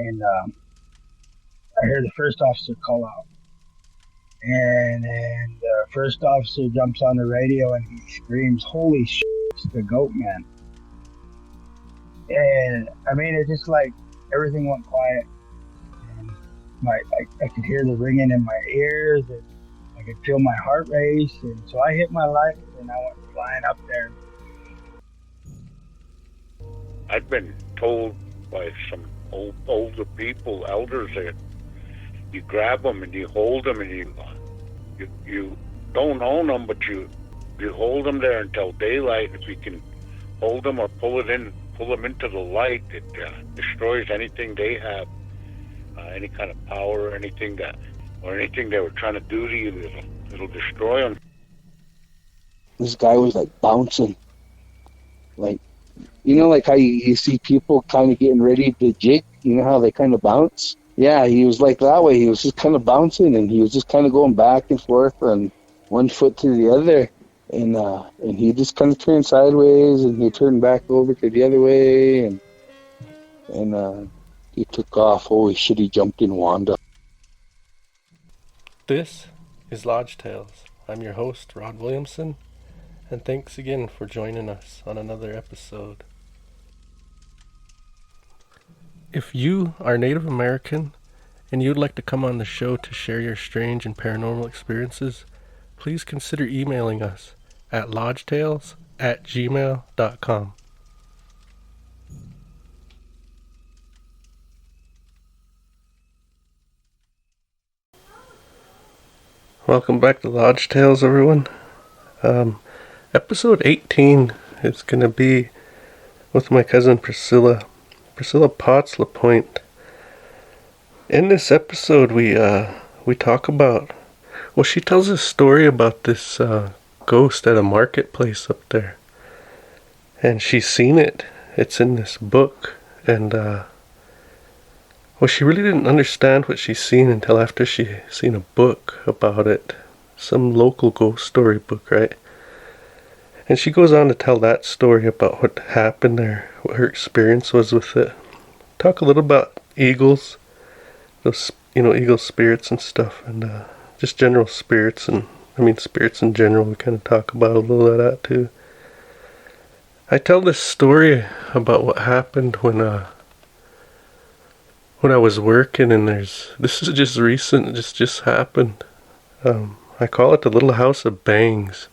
and I hear the first officer call out. And then the first officer jumps on the radio and he screams, "Holy shit, it's the goat man." And I mean, it's just like everything went quiet. And I could hear the ringing in my ears, and I could feel my heart race. And so I hit my light and I went flying up there. I've been told by some older people, elders, that you grab them and you hold them and you don't own them, but you hold them there until daylight. If you can hold them or pull them into the light, it destroys anything they have, any kind of power or anything they were trying to do to you. It'll destroy them. This guy was like bouncing, like, you know, like how you see people kind of getting ready to jig, you know how they kind of bounce? Yeah, he was like that way. He was just kind of bouncing, and he was just kind of going back and forth from one foot to the other. And he just kind of turned sideways, and he turned back over to the other way, and he took off. Holy shit, he jumped in Wanda. This is Lodge Tales. I'm your host, Rod Williamson, and thanks again for joining us on another episode. If you are Native American and you'd like to come on the show to share your strange and paranormal experiences, please consider emailing us at lodgetales@gmail.com. Welcome back to Lodge Tales, everyone. Episode 18 is going to be with my cousin Priscilla Potts LaPointe. In this episode, we talk about, well, she tells a story about this ghost at a marketplace up there, and she's seen it. It's in this book, and well, she really didn't understand what she's seen until after she seen a book about it, some local ghost story book, right? And she goes on to tell that story about what happened there, what her experience was with it. Talk a little about eagles, those, eagle spirits and stuff, and just general spirits, and spirits in general. We kind of talk about a little of that too. I tell this story about what happened when I was working, and this is just recent. It just happened. I call it the Little House of Bangs.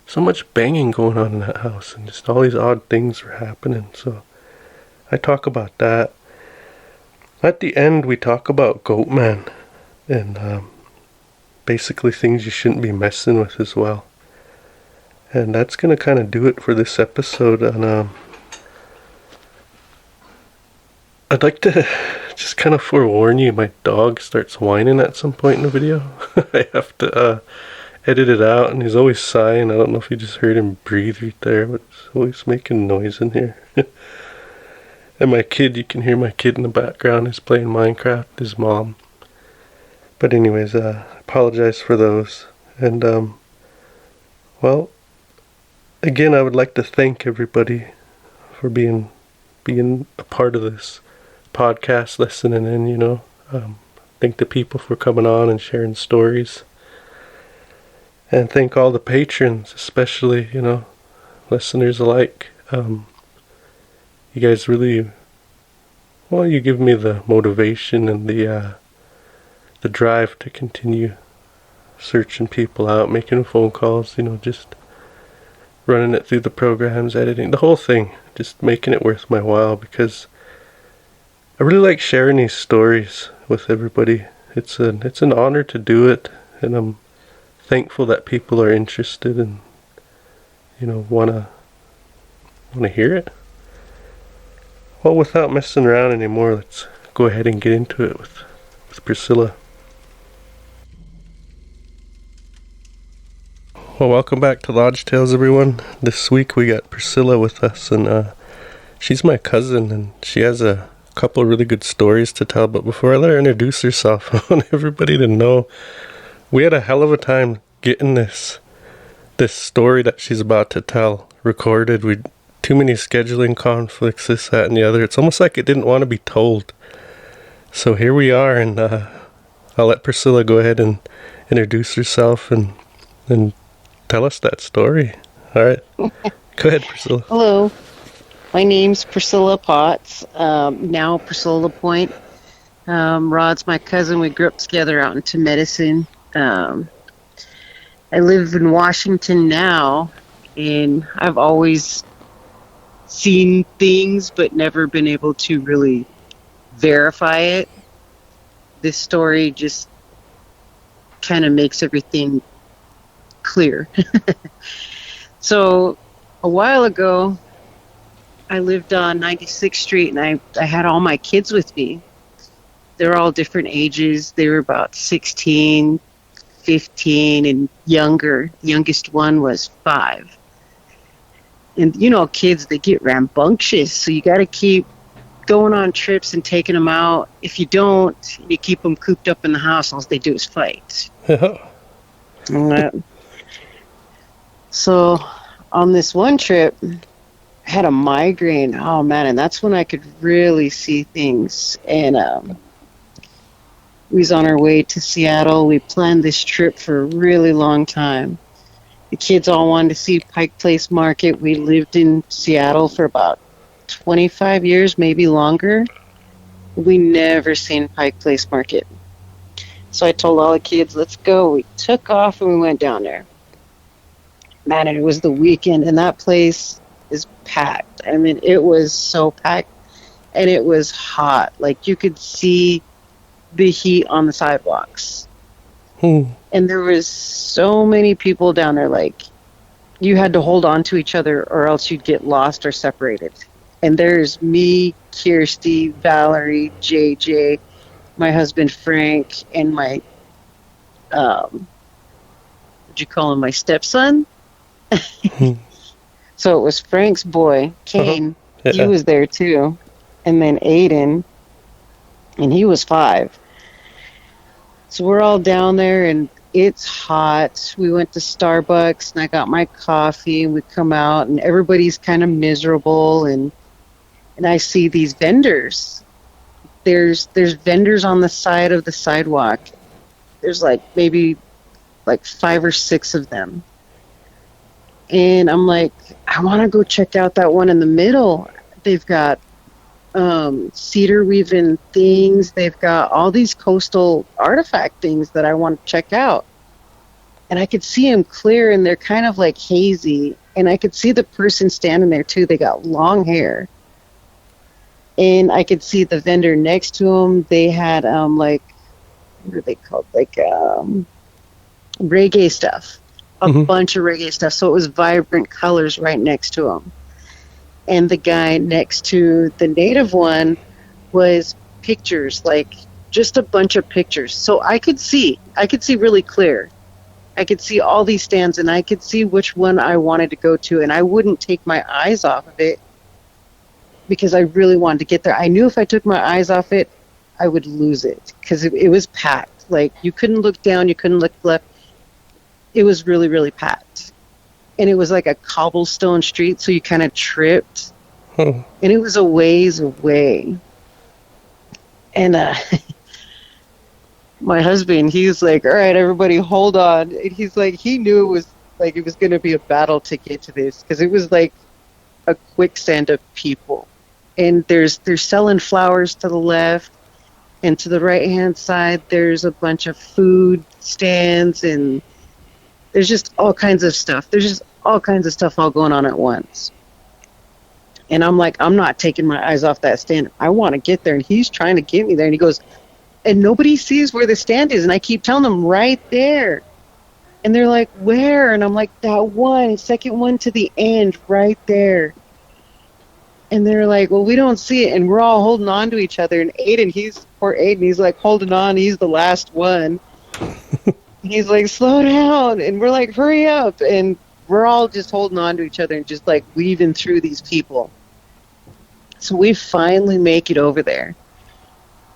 So much banging going on in that house, and just all these odd things were happening. So I talk about that. At the end, we talk about Goatman, and basically things you shouldn't be messing with as well. And that's going to kind of do it for this episode. And I'd like to just kind of forewarn you, my dog starts whining at some point in the video. I have to edit it out, and he's always sighing. I don't know if you just heard him breathe right there, but he's always making noise in here. And my kid, you can hear my kid in the background. He's playing Minecraft with his mom. But anyways, I apologize for those. And, well, again, I would like to thank everybody for being a part of this podcast, listening in, Thank the people for coming on and sharing stories. And thank all the patrons, especially, listeners alike. You guys really, well, you give me the motivation and the drive to continue searching people out, making phone calls, just running it through the programs, editing, the whole thing, just making it worth my while, because I really like sharing these stories with everybody. It's an honor to do it, and I'm thankful that people are interested and wanna hear it. Well, without messing around anymore, let's go ahead and get into it with Priscilla. Well, welcome back to Lodge Tales, everyone. This week we got Priscilla with us, and she's my cousin, and she has a couple really good stories to tell. But before I let her introduce herself, I want everybody to know we had a hell of a time getting this story that she's about to tell recorded. We too many scheduling conflicts, this, that, and the other. It's almost like it didn't want to be told. So here we are, and I'll let Priscilla go ahead and introduce herself and tell us that story. All right. Go ahead, Priscilla. Hello, my name's Priscilla Potts, now Priscilla LaPointe. Rod's my cousin. We grew up together out into Medicine. I live in Washington now, and I've always seen things but never been able to really verify it. This story just kind of makes everything clear. So a while ago, I lived on 96th Street, and I had all my kids with me. They're all different ages. They were about 16, 15, and younger. The youngest one was 5. And, you know, kids, they get rambunctious, so you got to keep going on trips and taking them out. If you don't, you keep them cooped up in the house, all they do is fight. So on this one trip, I had a migraine. Oh, man, and that's when I could really see things. And we was on our way to Seattle. We planned this trip for a really long time. The kids all wanted to see Pike Place Market. We lived in Seattle for about 25 years, maybe longer. We never seen Pike Place Market. So I told all the kids, let's go. We took off and we went down there. Man, and it was the weekend, and that place is packed. I mean, it was so packed, and it was hot. Like, you could see the heat on the sidewalks. And there was so many people down there, like, you had to hold on to each other or else you'd get lost or separated. And there's me, Kirsty, Valerie, JJ, my husband Frank, and my, what'd you call him, my stepson? So it was Frank's boy, Kane. Yeah. He was there too. And then Aiden, and he was 5. So we're all down there, and it's hot. We went to Starbucks, and I got my coffee, and we come out, and everybody's kind of miserable, and I see these vendors. There's vendors on the side of the sidewalk. There's maybe 5 or 6 of them. And I'm like, I want to go check out that one in the middle. They've got cedar weaving things. They've got all these coastal artifact things that I want to check out. And I could see them clear, and they're kind of hazy. And I could see the person standing there too. They got long hair. And I could see the vendor next to them. They had what are they called? Reggae stuff. A bunch of reggae stuff. So it was vibrant colors right next to them. And the guy next to the native one was pictures, just a bunch of pictures. So I could see really clear. I could see all these stands, and I could see which one I wanted to go to, and I wouldn't take my eyes off of it because I really wanted to get there. I knew if I took my eyes off it, I would lose it because it was packed. You couldn't look down, you couldn't look left. It was really, really packed. And it was like a cobblestone street, so you kind of tripped. And it was a ways away. And my husband, he's like, all right, everybody hold on. And he's like, he knew it was going to be a battle to get to this because it was like a quicksand of people. And they're selling flowers to the left, and to the right-hand side, there's a bunch of food stands, and there's just all kinds of stuff. There's just all kinds of stuff all going on at once. And I'm like, I'm not taking my eyes off that stand. I want to get there. And he's trying to get me there. And he goes, and nobody sees where the stand is. And I keep telling them right there. And they're like, where? And I'm like, that one, second one to the end, right there. And they're like, well, we don't see it. And we're all holding on to each other. And poor Aiden, he's like holding on. He's the last one. He's like, slow down. And we're like, hurry up. And we're all just holding on to each other and just weaving through these people. So we finally make it over there.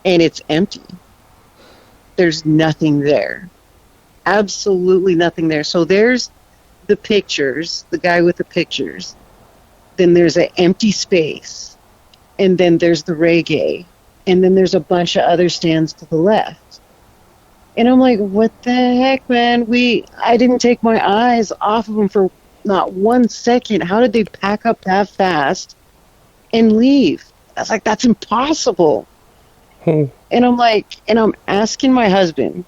And it's empty. There's nothing there. Absolutely nothing there. So there's the pictures, the guy with the pictures. Then there's an empty space. And then there's the reggae. And then there's a bunch of other stands to the left. And I'm like, what the heck, man? I didn't take my eyes off of them for not 1 second. How did they pack up that fast and leave? I was like, that's impossible. And I'm like, and I'm asking my husband,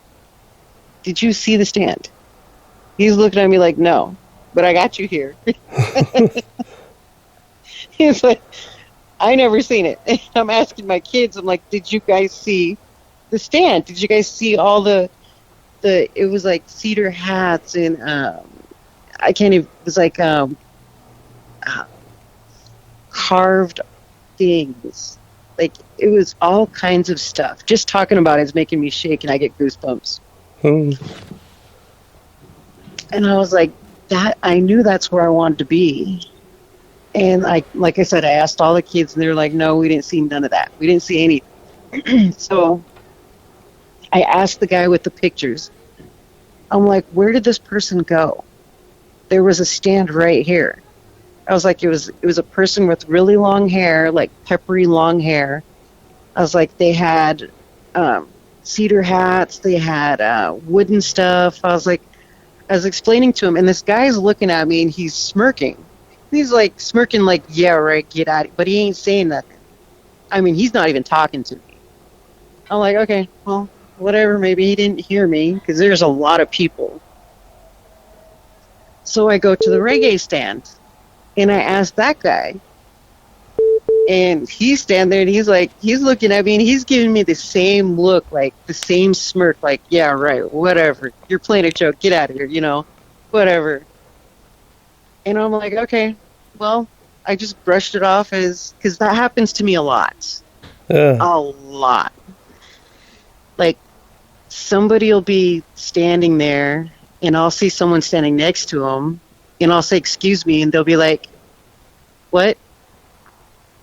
did you see the stand? He's looking at me like, no, but I got you here. He's like, I never seen it. And I'm asking my kids, I'm like, did you guys see the stand? Did you guys see all the it was like cedar hats and I can't even, it was like carved things. Like, it was all kinds of stuff. Just talking about it is making me shake and I get goosebumps. And I was like, I knew that's where I wanted to be. And like I said, I asked all the kids and they were like, no, we didn't see none of that. We didn't see anything. So I asked the guy with the pictures, I'm like, where did this person go? There was a stand right here. I was like, it was a person with really long hair, like peppery long hair. I was like, they had cedar hats, they had wooden stuff. I was explaining to him, and this guy's looking at me and he's smirking. He's like smirking like, yeah, right, get out. But he ain't saying nothing. I mean, he's not even talking to me. I'm like, okay, well, whatever, maybe he didn't hear me because there's a lot of people. So I go to the reggae stand and I ask that guy, and he's standing there and he's like, he's looking at me and he's giving me the same look, like the same smirk, like, yeah, right, whatever. You're playing a joke. Get out of here, whatever. And I'm like, okay, well, I just brushed it off because that happens to me a lot. Yeah. A lot. Like, somebody will be standing there and I'll see someone standing next to them and I'll say, excuse me, and they'll be like, what?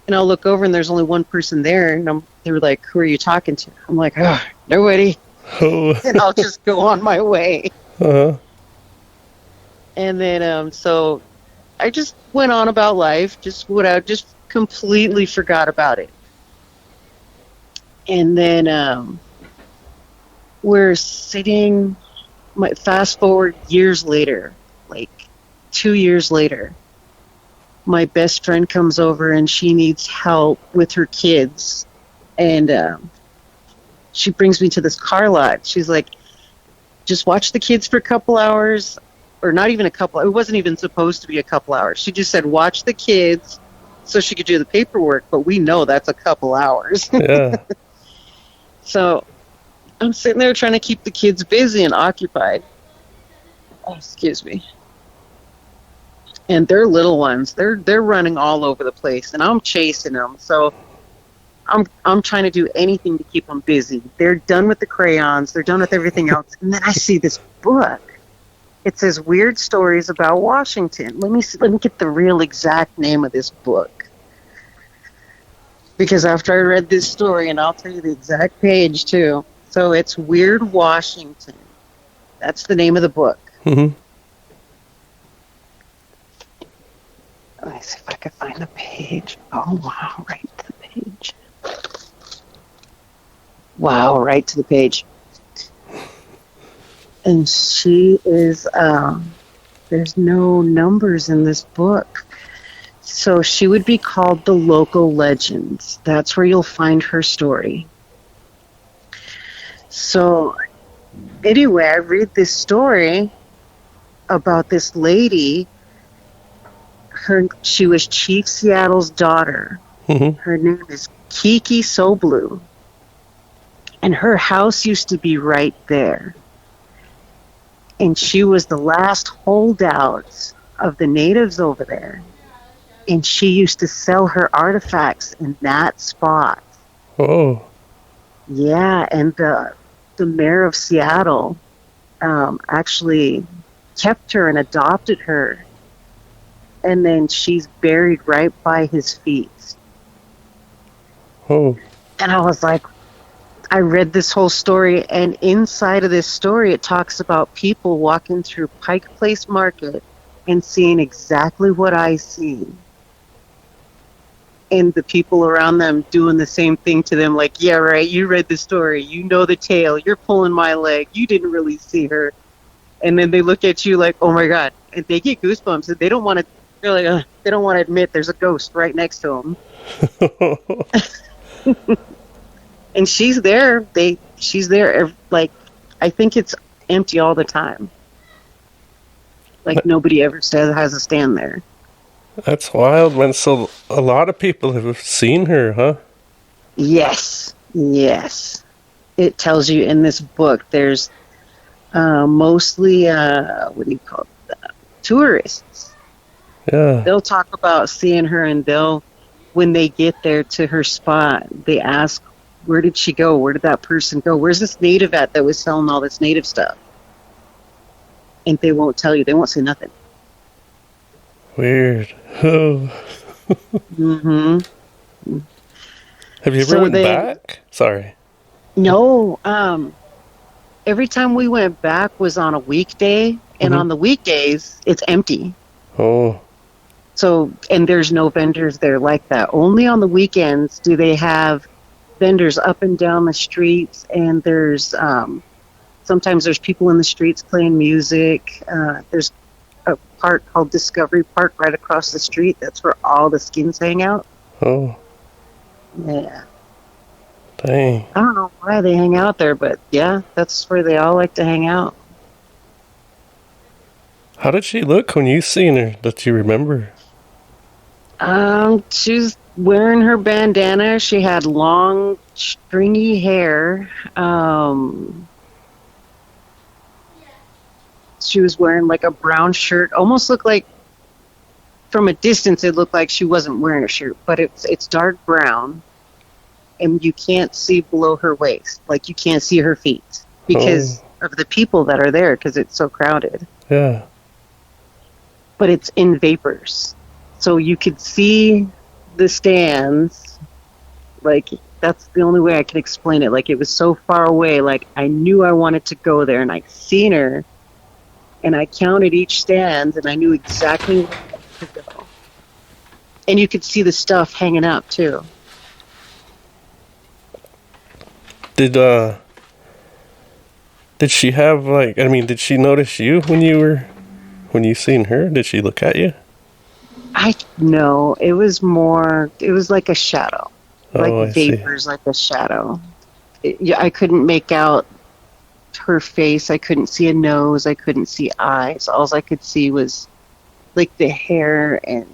And I'll look over and there's only one person there, and they were like, who are you talking to? I'm like, oh, nobody. And I'll just go on my way. Uh-huh. And then, so I just went on about life, just completely forgot about it. And then we're sitting, fast forward years later, like 2 years later, my best friend comes over and she needs help with her kids. And she brings me to this car lot. She's like, just watch the kids for a couple hours, or not even a couple. It wasn't even supposed to be a couple hours. She just said, watch the kids so she could do the paperwork. But we know that's a couple hours. Yeah. So I'm sitting there trying to keep the kids busy and occupied. Oh, excuse me. And they're little ones. They're running all over the place, and I'm chasing them. So I'm trying to do anything to keep them busy. They're done with the crayons. They're done with everything else. And then I see this book. It says Weird Stories About Washington. Let me get the real exact name of this book. Because after I read this story, and I'll tell you the exact page too. So it's Weird Washington. That's the name of the book. Mm-hmm. Let me see if I can find the page. Oh, wow, right to the page. Wow, right to the page. And she is, there's no numbers in this book. So she would be called the Local Legends. That's where you'll find her story. So anyway, I read this story about this lady. She was Chief Seattle's daughter. Mm-hmm. Her name is Kiki Soblu. And her house used to be right there. And she was the last holdout of the natives over there. And she used to sell her artifacts in that spot. Oh. Yeah, and the mayor of Seattle actually kept her and adopted her. And then she's buried right by his feet. Oh. And I was like, I read this whole story, and inside of this story, it talks about people walking through Pike Place Market and seeing exactly what I see. and the people around them doing the same thing to them, like, yeah, right, you read the story, you know the tale, you're pulling my leg, you didn't really see her. And then they look at you like, oh my God, and they get goosebumps, and they don't want to, they're like, they don't want to admit there's a ghost right next to them. And she's there, she's there, like, I think it's empty all the time. Like, nobody ever has a stand there. That's wild, man. So a lot of people have seen her, huh? Yes. It tells you in this book, there's mostly, what do you call it? Tourists. Yeah. They'll talk about seeing her, and when they get there to her spot, they ask, where did she go? Where did that person go? Where's this native at that was selling all this native stuff? And they won't tell you. They won't say nothing. Weird. Oh. Mm-hmm. Have you ever went back? Sorry. No. Every time we went back was on a weekday, and on the weekdays, it's empty. Oh. So, and there's no vendors there like that. Only on the weekends do they have vendors up and down the streets, and there's sometimes there's people in the streets playing music. There's a park called Discovery Park right across the street. That's where all the skins hang out. Oh. Yeah. Dang. I don't know why they hang out there, but yeah, that's where they all like to hang out. How did she look when you seen her that you remember? She's wearing her bandana. She had long, stringy hair. She was wearing like a brown shirt. Almost looked like, from a distance, it looked like she wasn't wearing a shirt, but it's dark brown, and you can't see below her waist. Like, you can't see her feet because of the people that are there, because it's so crowded. Yeah. But it's in vapors. So you could see the stands. Like, that's the only way I can explain it. Like, it was so far away. Like, I knew I wanted to go there, and I'd seen her, and I counted each stand, and I knew exactly where to go. And you could see the stuff hanging up, too. Did she have, like, I mean, did she notice you when you seen her? Did she look at you? No, it was like a shadow. Like vapors, see. like a shadow. I couldn't make out her face. I couldn't see a nose. I couldn't see eyes. All I could see was like the hair, and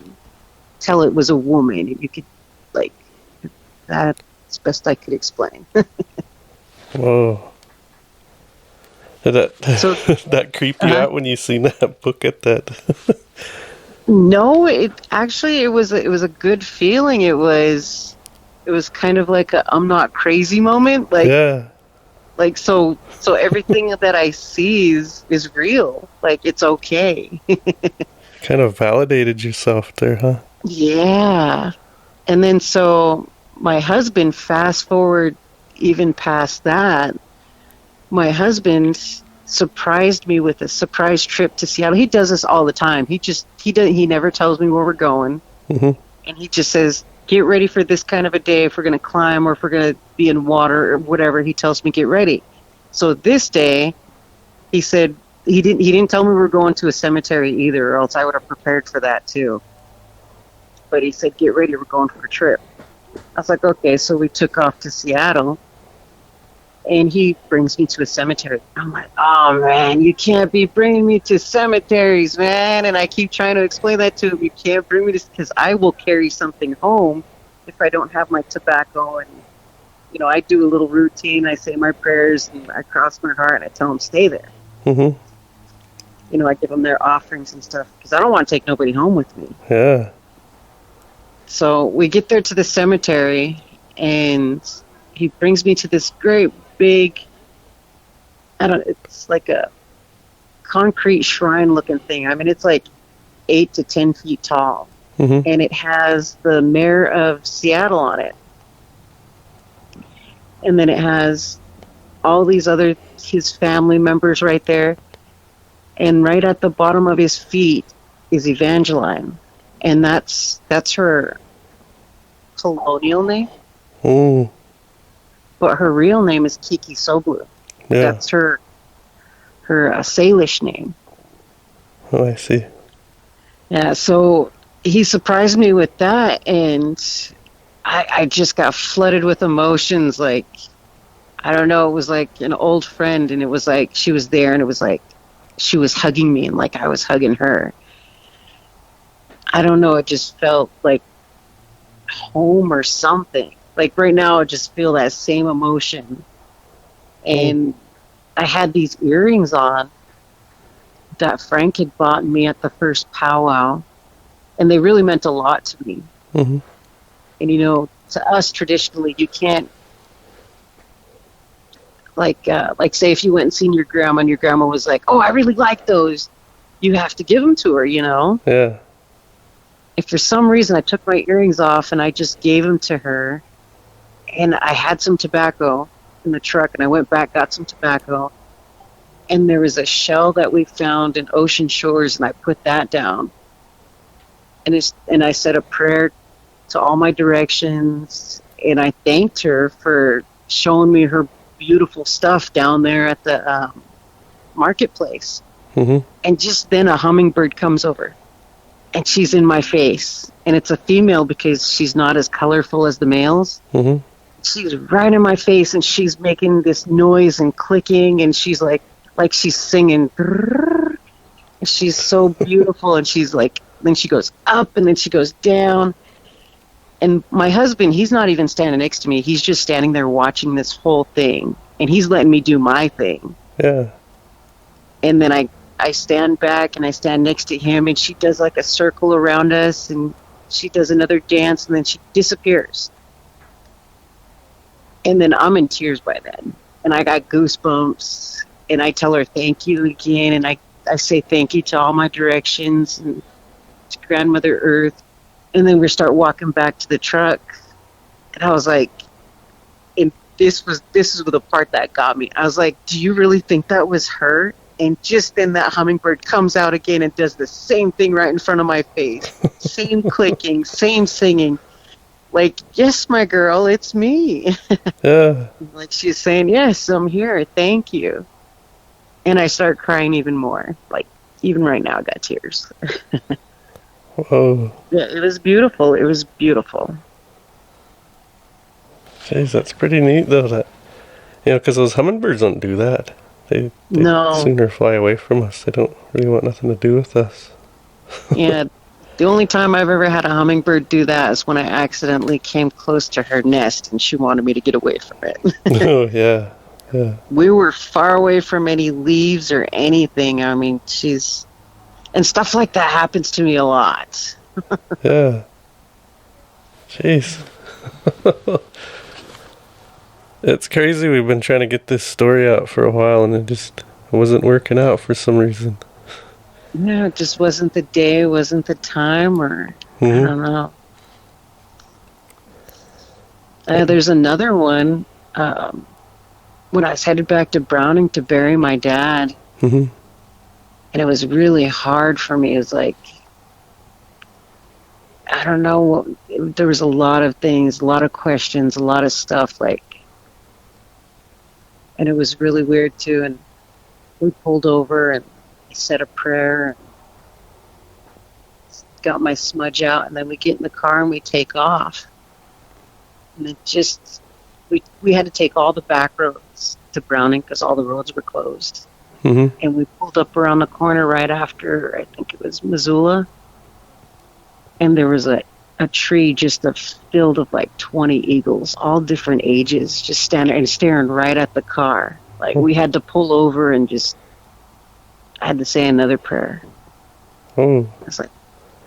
tell it was a woman. And you could, like, that's best I could explain. Whoa. Did that creep you out when you seen that book at that? No, it was a good feeling. It was kind of like a I'm not crazy moment. Like, yeah. Like, so everything that I see is real. Like, it's okay. Kind of validated yourself there, huh? Yeah. And then so my husband, fast forward even past that, my husband surprised me with a surprise trip to Seattle. He does this all the time. He never tells me where we're going. Mm-hmm. And he just says, get ready for this kind of a day. If we're going to climb or if we're going to be in water or whatever, he tells me, get ready. So this day, he said, he didn't tell me we were going to a cemetery either, or else I would have prepared for that too. But he said, get ready, we're going for a trip. I was like, okay. So we took off to Seattle, and he brings me to a cemetery. I'm like, oh man, you can't be bringing me to cemeteries, man. And I keep trying to explain that to him. You can't bring me to, because I will carry something home if I don't have my tobacco. And, you know, I do a little routine. I say my prayers, and I cross my heart, and I tell them, stay there. Mm-hmm. You know, I give them their offerings and stuff, because I don't want to take nobody home with me. Yeah. So we get there to the cemetery, and he brings me to this great big, it's like a concrete shrine looking thing. I mean, it's like 8 to 10 feet tall. Mm-hmm. And it has the mayor of Seattle on it. And then it has all these his family members right there. And right at the bottom of his feet is Evangeline. And that's her colonial name, Oh, but her real name is Kiki Soblu. yeah. That's her Salish name. Oh, I see. Yeah, so he surprised me with that, and I just got flooded with emotions. Like, I don't know, it was like an old friend, and it was like she was there, and it was like she was hugging me, and like I was hugging her. I don't know, it just felt like home or something. Like right now, I just feel that same emotion. And I had these earrings on that Frank had bought me at the first powwow, and they really meant a lot to me. Mm-hmm. And you know, to us traditionally, you can't like say if you went and seen your grandma and your grandma was like, "Oh, I really like those," you have to give them to her, you know. Yeah. If for some reason I took my earrings off and I just gave them to her, and I had some tobacco in the truck, and I went back, got some tobacco, and there was a shell that we found in Ocean Shores, and I put that down, and I said a prayer to all my directions, and I thanked her for showing me her beautiful stuff down there at the marketplace. Mm-hmm. And just then a hummingbird comes over, and she's in my face, and it's a female because she's not as colorful as the males. Mm-hmm. She's right in my face, and she's making this noise and clicking, and she's like she's singing. She's so beautiful, and she's like, then she goes up, and then she goes down. And my husband, he's not even standing next to me. He's just standing there watching this whole thing, and he's letting me do my thing. Yeah. And then I stand back, and I stand next to him, and she does like a circle around us, and she does another dance, and then she disappears. And then I'm in tears by then, and I got goosebumps, and I tell her thank you again, and I say thank you to all my directions and to Grandmother Earth. And then we start walking back to the truck, and I was like, and this is the part that got me. I was like, do you really think that was her? And just then that hummingbird comes out again and does the same thing right in front of my face. Same clicking, same singing. Like, yes, my girl, it's me. Yeah. Like she's saying, yes, I'm here. Thank you. And I start crying even more. Like, even right now, I got tears. Whoa. Yeah, it was beautiful. It was beautiful. Jeez, that's pretty neat, though. That, you know, because those hummingbirds don't do that. They No. sooner fly away from us. They don't really want nothing to do with us. Yeah, the only time I've ever had a hummingbird do that is when I accidentally came close to her nest, and she wanted me to get away from it. Oh, yeah. Yeah. We were far away from any leaves or anything. I mean, and stuff like that happens to me a lot. Yeah. Jeez. It's crazy. We've been trying to get this story out for a while, and it wasn't working out for some reason. Yeah, it just wasn't the day, wasn't the time, or I don't know. There's another one. When I was headed back to Browning to bury my dad, and it was really hard for me. It was like, I don't know, there was a lot of things, a lot of questions, a lot of stuff, like, and it was really weird too. And we pulled over, and I said a prayer, and got my smudge out, and then we get in the car and we take off. And it just, we had to take all the back roads to Browning because all the roads were closed. And we pulled up around the corner right after, I think it was Missoula, and there was a tree just filled with like 20 eagles, all different ages, just standing and staring right at the car. Like, we had to pull over and I had to say another prayer. I was like,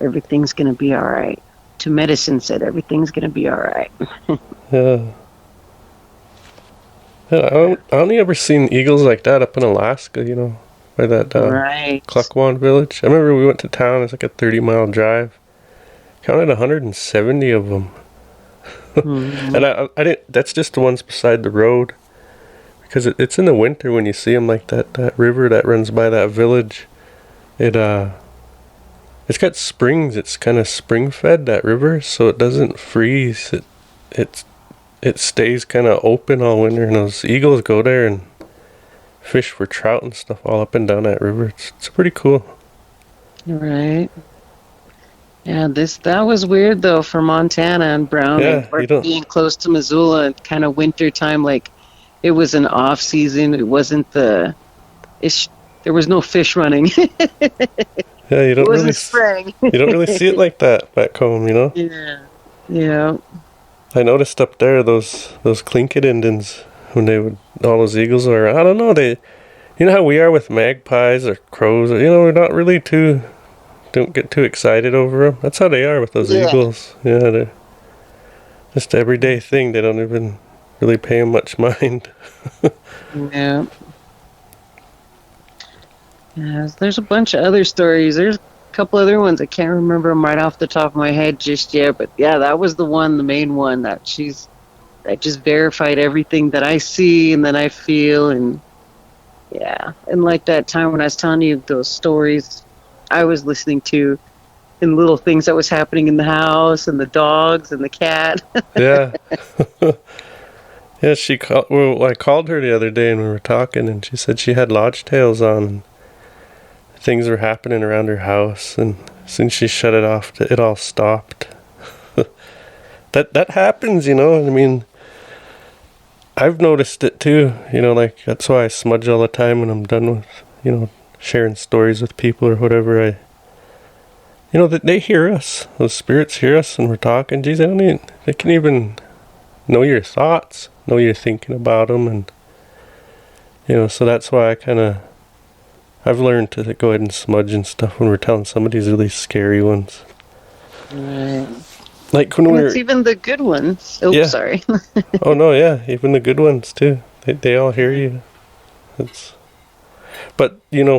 everything's going to be all right. To medicine said, everything's going to be all right. Yeah. I only ever seen eagles like that up in Alaska, you know, by that Right. Klukwan village. I remember we went to town. It's like a 30-mile drive. Counted 170 of them. And I didn't. That's just the ones beside the road, because it's in the winter when you see them, like that river that runs by that village. It's it's got springs. It's kind of spring fed, that river, so it doesn't freeze. It stays kind of open all winter, and those eagles go there and fish for trout and stuff all up and down that river. It's pretty cool. Right. Yeah, that was weird though for Montana and Browning, Yeah, being close to Missoula and kind of winter time. Like, it was an off season. It wasn't there was no fish running. Yeah, you don't It wasn't really spring. you don't really see it like that back home, you know. Yeah. I noticed up there those Clinkadendons when all those eagles are. I don't know, you know how we are with magpies or crows. You know, we're not really don't get too excited over them. That's how they are with those eagles. Yeah, they're just everyday thing. They don't even really pay them much mind. Yeah. Yeah, there's a bunch of other stories. There's a couple other ones. I can't remember them right off the top of my head just yet. But yeah, that was the main one that just verified everything that I see and that I feel. And yeah, and like that time when I was telling you those stories I was listening to, and little things that was happening in the house, and the dogs and the cat. Yeah. Yeah, I called her the other day and we were talking, and she said she had lodge tails on and things were happening around her house, and since she shut it off, it all stopped. That happens, you know. I mean, I've noticed it too, you know, like that's why I smudge all the time when I'm done with, you know, sharing stories with people or whatever. You know, that they hear us, those spirits hear us, and we're talking. Geez, they can even know your thoughts, know you're thinking about them, and you know, so that's why I've learned to go ahead and smudge and stuff when we're telling some of these really scary ones. Right. Like when it's even the good ones. Oh, yeah. Sorry. Oh no, yeah, even the good ones too. They all hear you. But you know,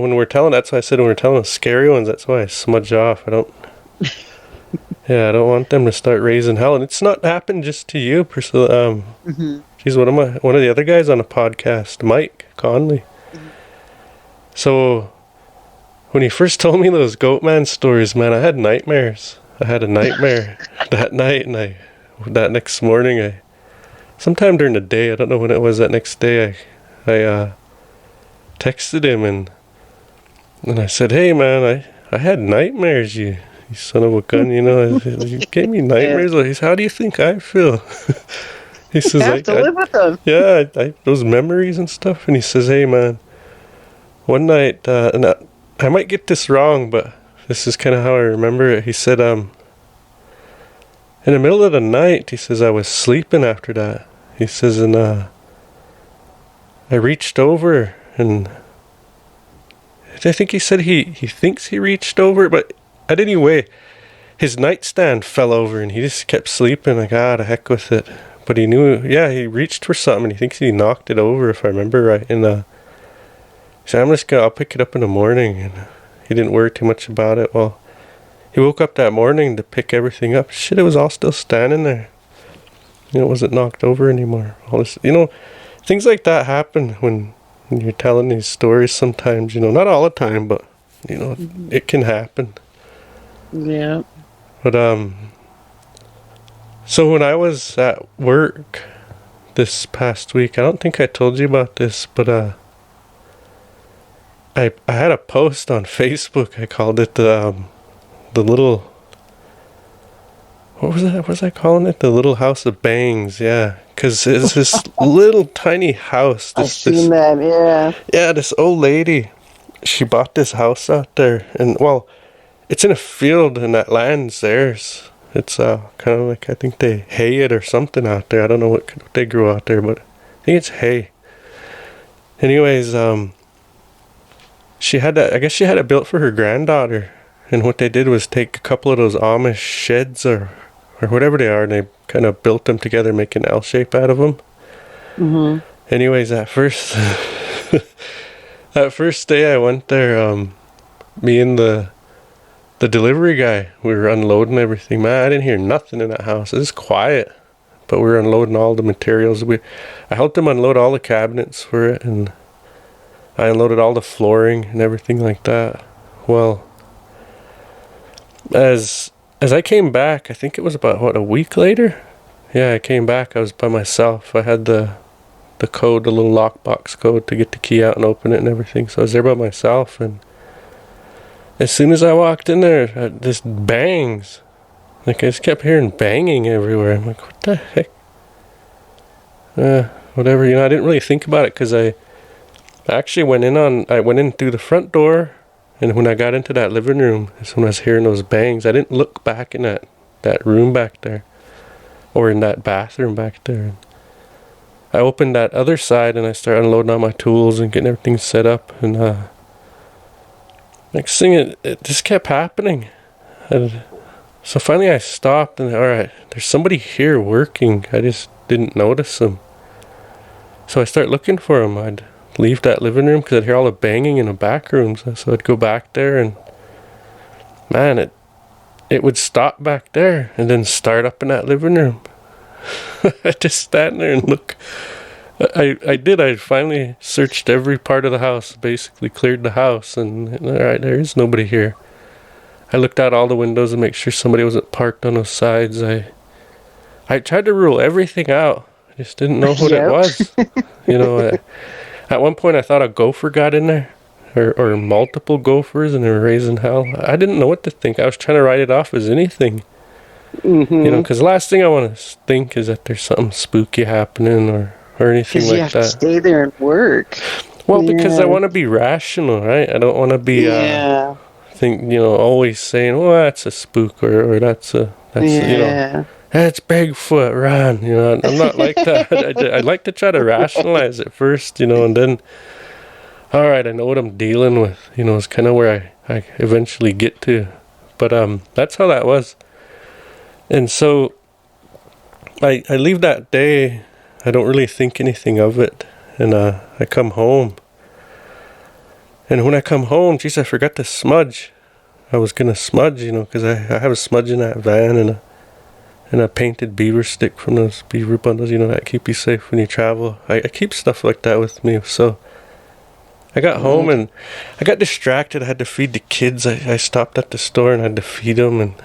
that's why I said when we're telling the scary ones, that's why I smudge off. I don't want them to start raising hell. And it's not happened just to you, Priscilla. She's one of the other guys on a podcast, Mike Conley. So when he first told me those Goatman stories, man, I had nightmares. I had a nightmare that night, and that next morning, sometime during the day, I don't know when it was, that next day, I texted him and I said, "Hey man, I had nightmares, you son of a gun, you know, you gave me nightmares." He said, "How do you think I feel?" He says, "I have to live with them." Yeah, those memories and stuff. And he says, "Hey man, one night, and I might get this wrong, but this is kind of how I remember it." He said, in the middle of the night, he says, I was sleeping after that. He says, and I reached over, and I think he said he thinks he reached over, but anyway, his nightstand fell over, and he just kept sleeping, like, the heck with it. But he knew, he reached for something, and he thinks he knocked it over, if I remember right. And he said, I'll pick it up in the morning. And he didn't worry too much about it. Well, he woke up that morning to pick everything up. Shit, it was all still standing there. You know, it wasn't knocked over anymore. All this, you know, things like that happen when you're telling these stories sometimes, you know, not all the time, but, you know, it can happen. Yeah. But, so when I was at work this past week, I don't think I told you about this, but, I had a post on Facebook. I called it the little, what was that? What was I calling it? The Little House of Bangs. Yeah, because it's this little tiny house. I've seen that. Yeah. Yeah, this old lady, she bought this house out there, and well, it's in a field, and that land's theirs. It's kind of like, I think they hay it or something out there. I don't know what they grew out there, but I think it's hay. Anyways, I guess she had it built for her granddaughter, and what they did was take a couple of those Amish sheds or whatever they are, and they kind of built them together, making an L shape out of them. Mm-hmm. Anyways, that first day I went there, me and the delivery guy, we were unloading everything. Man, I didn't hear nothing in that house. It was quiet, but we were unloading all the materials. I helped them unload all the cabinets for it, and I unloaded all the flooring and everything like that. Well, as I came back, I think it was about, what, a week later? Yeah, I came back. I was by myself. I had the code, the little lockbox code to get the key out and open it and everything. So I was there by myself, and as soon as I walked in there, this bangs. Like, I just kept hearing banging everywhere. I'm like, what the heck? Whatever, I didn't really think about it, because I actually went in through the front door, and when I got into that living room, that's when I was hearing those bangs. I didn't look back in that room back there, or in that bathroom back there. I opened that other side, and I started unloading all my tools and getting everything set up, and next thing, it just kept happening. And so finally I stopped, and alright, there's somebody here working. I just didn't notice them. So I start looking for them. I'd leave that living room because I'd hear all the banging in the back rooms. So I'd go back there, and man, it would stop back there and then start up in that living room. I'd just stand there and look. I finally searched every part of the house, basically cleared the house, and alright, there is nobody here. I looked out all the windows to make sure somebody wasn't parked on those sides. I tried to rule everything out. I just didn't know what it was. At one point I thought a gopher got in there, or multiple gophers, and they were raising hell. I didn't know what to think. I was trying to write it off as anything. Mm-hmm. Because the last thing I want to think is that there's something spooky happening or anything like that. You have to stay there and work. Well, because I want to be rational, right? I don't want to be always saying, "Oh, that's a spook," or that's Bigfoot, run. I'm not like that. I'd like to try to rationalize it first, and then, all right, I know what I'm dealing with. It's kind of where I eventually get to. But that's how that was. And so I leave that day. I don't really think anything of it. And I come home. And when I come home, geez, I forgot to smudge. I was going to smudge, because I have a smudge in that van and a painted beaver stick from those beaver bundles, that keep you safe when you travel. I keep stuff like that with me. So I got home and I got distracted. I had to feed the kids. I stopped at the store and I had to feed them and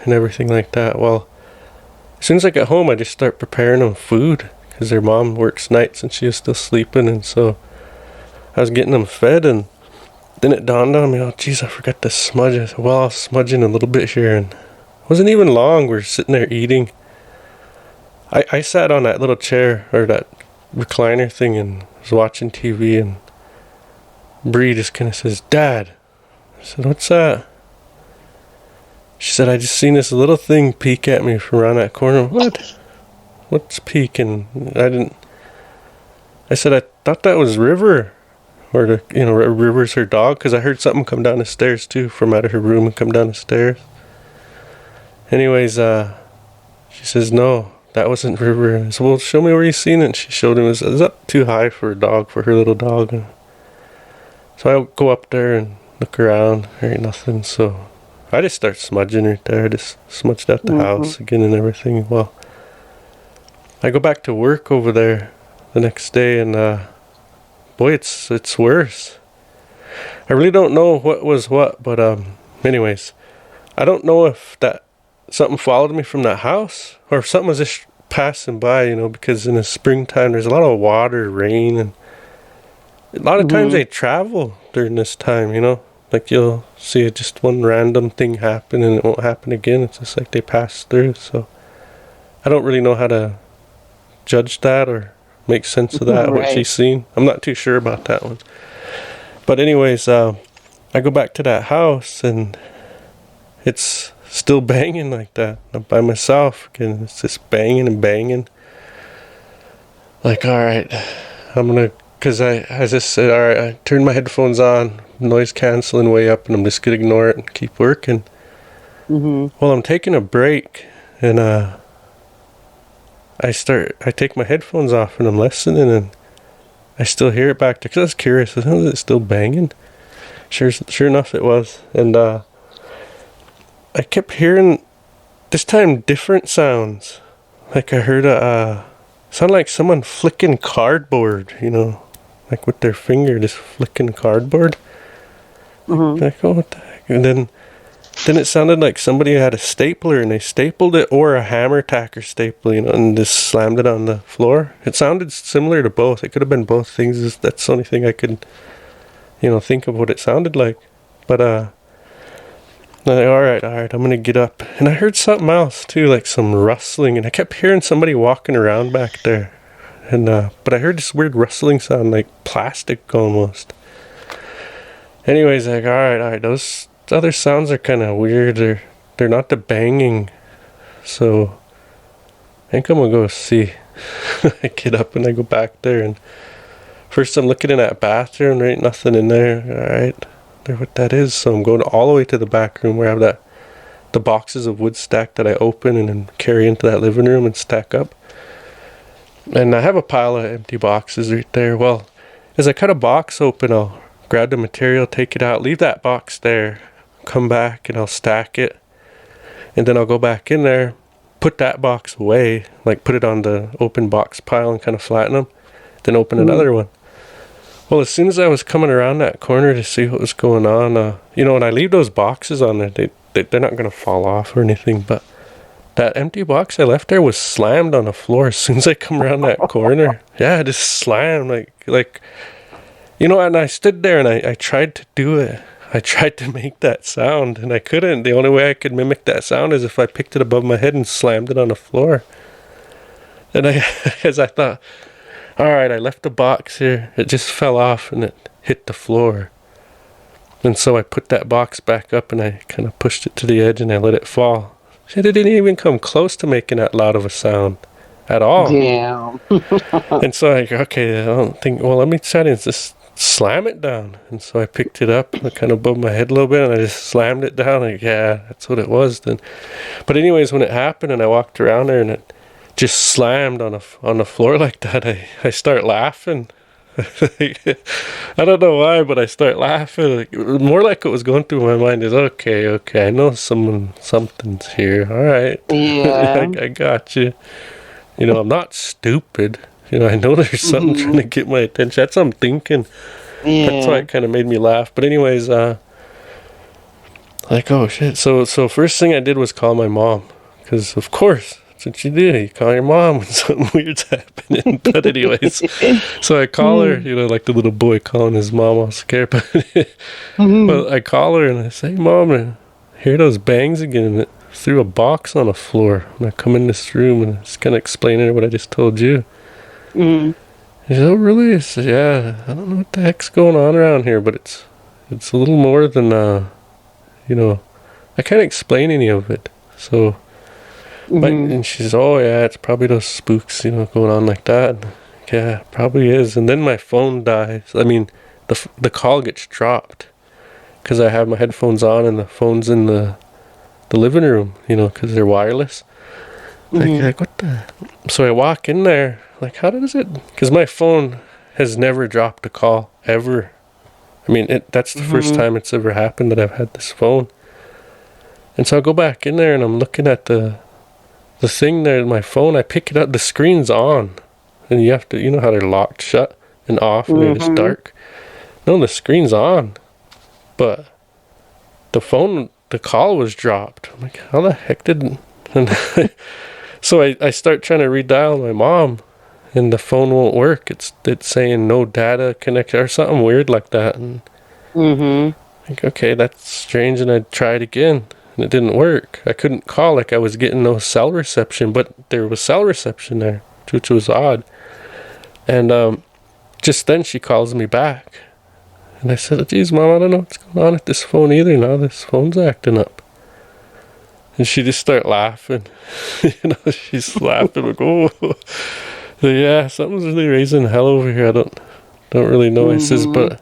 everything like that. Well, as soon as I got home, I just start preparing them food because their mom works nights and she was still sleeping. And so I was getting them fed, and then it dawned on me, oh, geez, I forgot to smudge. I said, well, I'll smudge in a little bit here. And it wasn't even long. We're sitting there eating. I sat on that little chair or that recliner thing and was watching TV, and Bree just kind of says, Dad. I said, what's that? She said, I just seen this little thing peek at me from around that corner. What? What's peeking? I said, I thought that was River. Or River's her dog, because I heard something come down the stairs too, from out of her room and come down the stairs. Anyways, she says, no, that wasn't River. I said, well, show me where you seen it. And she showed him. It was up too high for a dog, for her little dog. And so I go up there and look around. There ain't nothing. So I just start smudging right there. I just smudged out the house again and everything. Well, I go back to work over there the next day, and boy, it's worse. I really don't know what was what, but anyways, I don't know if that something followed me from that house or if something was just passing by, because in the springtime there's a lot of water, rain, and a lot of times they travel during this time, like you'll see just one random thing happen and it won't happen again. It's just like they pass through. So I don't really know how to judge that or make sense of that, what she's seen. I'm not too sure about that one. But anyways, I go back to that house and it's still banging like that. I'm by myself again. It's just banging and banging. Like, all right, I'm gonna, because I just said, all right, I turned my headphones on, noise canceling way up, and I'm just gonna ignore it and keep working. Well, I'm taking a break, and I take my headphones off and I'm listening, and I still hear it back there because I was curious. Was it still banging? Sure enough, it was. And I kept hearing, this time, different sounds. Like I heard sound like someone flicking cardboard, like with their finger, just flicking cardboard. Like, oh, what the heck? And then then it sounded like somebody had a stapler and they stapled it, or a hammer tacker staple, and just slammed it on the floor. It sounded similar to both. It could have been both things. That's the only thing I could, think of what it sounded like. But, all right, I'm going to get up. And I heard something else, too, like some rustling. And I kept hearing somebody walking around back there. And but I heard this weird rustling sound, like plastic almost. Anyways, like, all right, those other sounds are kind of weird. They're not the banging. So I think I'm going to go see. I get up and I go back there. And first I'm looking in that bathroom. There ain't nothing in there. All right. What that is. So I'm going all the way to the back room where I have the boxes of wood stacked that I open and then carry into that living room and stack up. And I have a pile of empty boxes right there. Well, as I cut a box open, I'll grab the material, take it out, leave that box there, come back and I'll stack it. And then I'll go back in there, put that box away, like put it on the open box pile and kind of flatten them, then open another one. Well, as soon as I was coming around that corner to see what was going on, when I leave those boxes on there, they're not going to fall off or anything, but that empty box I left there was slammed on the floor as soon as I come around that corner. Yeah, just slammed, like, and I stood there and I tried to do it. I tried to make that sound, and I couldn't. The only way I could mimic that sound is if I picked it above my head and slammed it on the floor. And as I thought, all right, I left the box here. It just fell off and it hit the floor. And so I put that box back up and I kind of pushed it to the edge and I let it fall. It didn't even come close to making that loud of a sound at all. Damn. And so I go, okay, I don't think, well, let me try to just slam it down. And so I picked it up kind of above my head a little bit and I just slammed it down. Like, yeah, that's what it was then. But anyways, when it happened and I walked around there and it just slammed on the floor like that, I start laughing. I don't know why, but I start laughing. More like what was going through my mind is, okay, I know something's here. All right, Yeah. I got you. I'm not stupid. I know there's something trying to get my attention. That's what I'm thinking. Yeah. That's why it kind of made me laugh. But anyways, like, oh shit. So first thing I did was call my mom, because of course. That's what you do. You call your mom when something weird's happening. But anyways, so I call her, like the little boy calling his mom all scared. But I call her and I say, Mom, I hear those bangs again. And it threw a box on the floor. And I come in this room and it's kind of explaining her what I just told you. She said, oh, really? I said, yeah, I don't know what the heck's going on around here, but it's a little more than, I can't explain any of it. So... and she says, oh yeah, it's probably those spooks, going on like that. And, yeah, probably is. And then my phone dies. I mean, the call gets dropped because I have my headphones on and the phone's in the living room, because they're wireless. Like, what the? So I walk in there, like, how does it? Because my phone has never dropped a call, ever. I mean, that's the first time it's ever happened that I've had this phone. And so I go back in there and I'm looking at the thing there in my phone. I pick it up, the screen's on, and you have to, how they're locked shut and off and they're just dark. No, the screen's on, but the call was dropped. I'm like, how the heck did? And so I start trying to redial my mom, and the phone won't work. It's saying no data connection or something weird like that. And like, okay, that's strange. And I tried again. And it didn't work. I couldn't call, like I was getting no cell reception, but there was cell reception there, which was odd. And just then she calls me back. And I said, geez, Mom, I don't know what's going on with this phone either. Now this phone's acting up. And she just started laughing. She's laughing. Like, oh, so, yeah, something's really raising hell over here. I don't really know. I says, but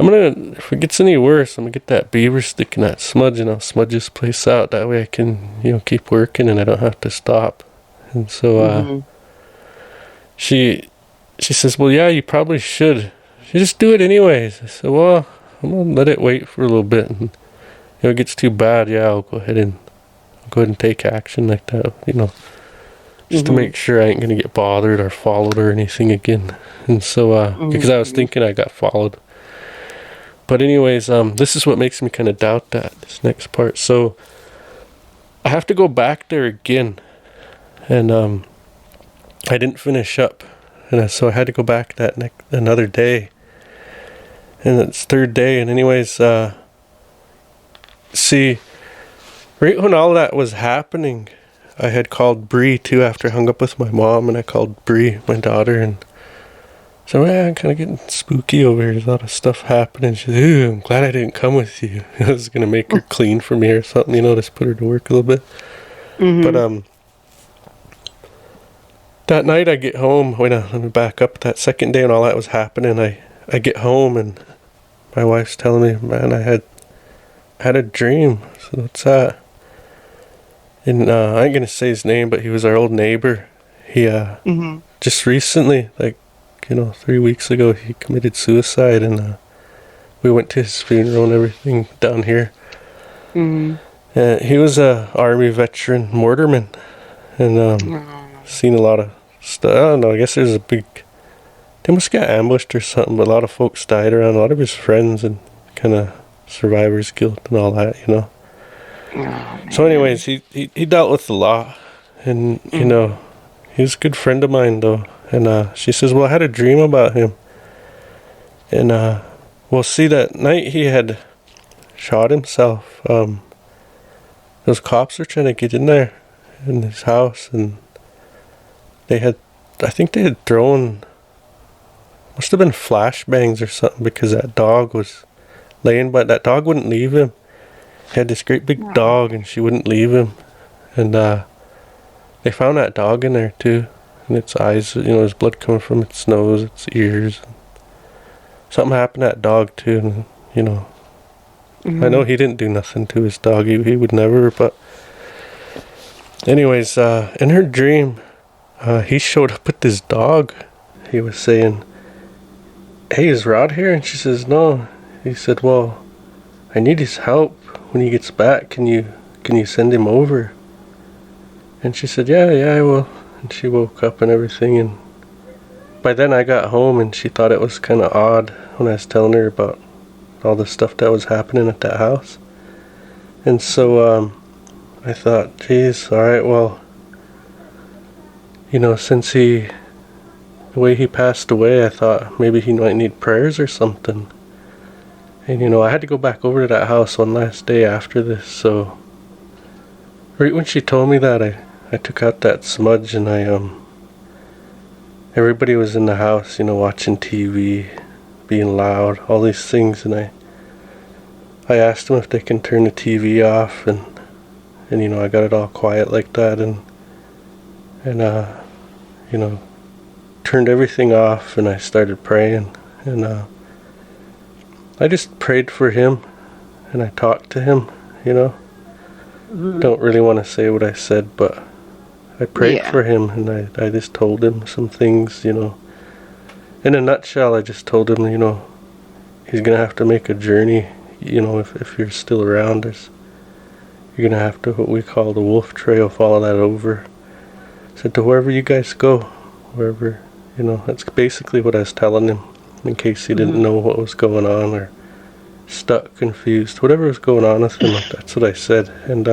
if it gets any worse, I'm gonna get that beaver stick and that smudge, and I'll smudge this place out. That way I can, keep working and I don't have to stop. And so, she says, well, yeah, you probably should. You just do it anyways. I said, well, I'm gonna let it wait for a little bit, and if it gets too bad, yeah, I'll go ahead and take action like that, just to make sure I ain't gonna get bothered or followed or anything again. And so, because I was thinking I got followed. But anyways, this is what makes me kind of doubt that, this next part. So I have to go back there again, and I didn't finish up, and so I had to go back that another day, and it's third day. And anyways, see, right when all that was happening, I had called Bree too after I hung up with my mom, and I called Bree, my daughter, and so I'm kind of getting spooky over here. There's a lot of stuff happening. She's like, "Ooh, I'm glad I didn't come with you. I was gonna make her clean for me or something, just put her to work a little bit." But that night I get home. Wait, let me back up. That second day when all that was happening, I get home and my wife's telling me, "Man, I had a dream." So what's that? And I ain't gonna say his name, but he was our old neighbor. He just recently, like, 3 weeks ago, he committed suicide, and we went to his funeral and everything down here. He was a Army veteran mortarman, and seen a lot of stuff. I don't know, I guess there's they must get ambushed or something, but a lot of folks died around, a lot of his friends, and kind of survivor's guilt and all that, So anyways, he dealt with a lot, and, he was a good friend of mine, though. And she says, well, I had a dream about him. And, well, see, that night he had shot himself. Those cops were trying to get in there in his house, and I think they had thrown, must have been flashbangs or something, because that dog was laying by, that dog wouldn't leave him. He had this great big dog, and she wouldn't leave him. And they found that dog in there, too. And its eyes, there's blood coming from its nose, its ears. Something happened to that dog too, and, I know he didn't do nothing to his dog. He would never, but anyways, in her dream, he showed up with this dog. He was saying, "Hey, is Rod here?" And she says, "No." He said, "Well, I need his help when he gets back. Can you send him over?" And she said, yeah, I will. And she woke up and everything, and by then I got home, and she thought it was kind of odd when I was telling her about all the stuff that was happening at that house. And so I thought, geez, alright, well, since the way he passed away, I thought maybe he might need prayers or something. And I had to go back over to that house one last day after this, so right when she told me that, I took out that smudge, and everybody was in the house, watching TV, being loud, all these things, and I asked them if they can turn the TV off, and I got it all quiet like that, and turned everything off, and I started praying, and I just prayed for him, and I talked to him, Don't really want to say what I said, but I prayed for him, and I just told him some things, In a nutshell, I just told him, he's going to have to make a journey, if you're still around us. You're going to have to, what we call the wolf trail, follow that over. I said, to wherever you guys go, wherever, that's basically what I was telling him, in case he didn't know what was going on, or stuck, confused, whatever was going on with him, that's what I said. And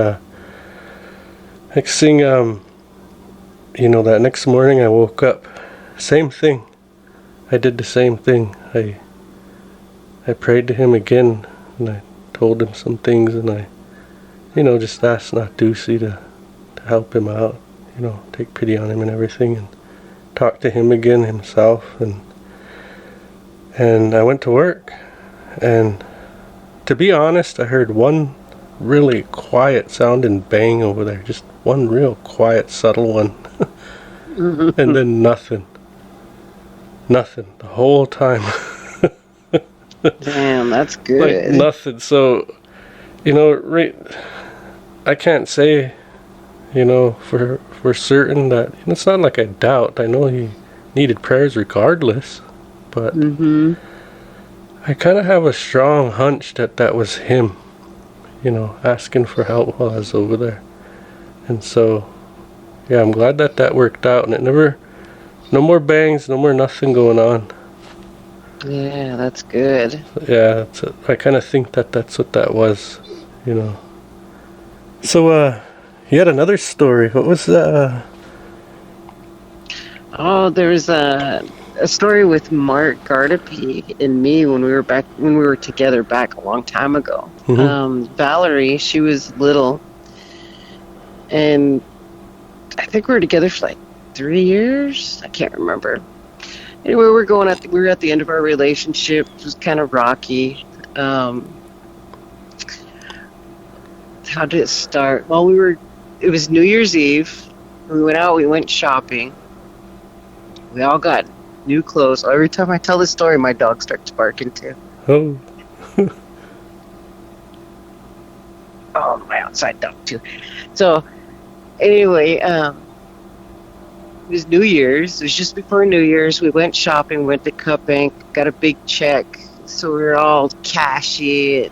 next thing, that next morning I woke up, same thing. I did the same thing. I prayed to him again, and I told him some things, and I, just asked Ducey to help him out, take pity on him and everything, and talk to him again himself, and I went to work, and to be honest, I heard one really quiet sounding bang over there, just one real quiet, subtle one. And then nothing the whole time. Damn, that's good. Like nothing. So, right, I can't say, for certain that, it's not like I doubt. I know he needed prayers regardless, but I kind of have a strong hunch that was him, asking for help while I was over there. And so, yeah, I'm glad that worked out, and no more bangs, no more nothing going on. Yeah, that's good. Yeah, I kind of think that's what that was, you know. So, you had another story. What was that? Oh, there was a story with Mark Gardapi and me when we were together back a long time ago. Valerie, she was little, and I think we were together for like 3 years. I can't remember. Anyway, we were at the end of our relationship. It was kind of rocky. How did it start? Well, it was New Year's Eve. We went out, we went shopping. We all got new clothes. Every time I tell this story, my dog starts barking too. Oh. Oh, my outside dog too. So, anyway, it was New Year's. It was just before New Year's. We went shopping, went to Cut Bank, got a big check. So we were all cashy.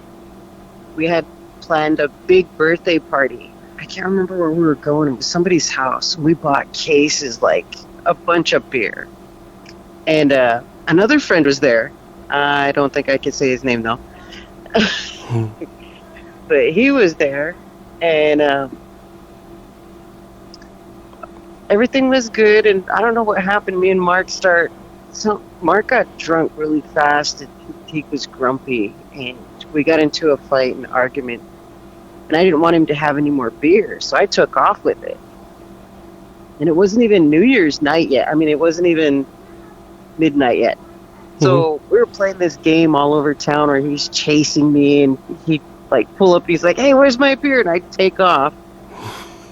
We had planned a big birthday party. I can't remember where we were going. It was somebody's house. We bought cases, like a bunch of beer. And another friend was there. I don't think I could say his name, though. But he was there. And everything was good. And I don't know what happened. Me and Mark Mark got drunk really fast. And he was grumpy. And we got into a fight and argument. And I didn't want him to have any more beer. So I took off with it. And it wasn't even New Year's night yet. I mean, it wasn't even midnight yet. So we were playing this game all over town where he's chasing me and he'd like pull up and he's like, hey, where's my beer? And I'd take off.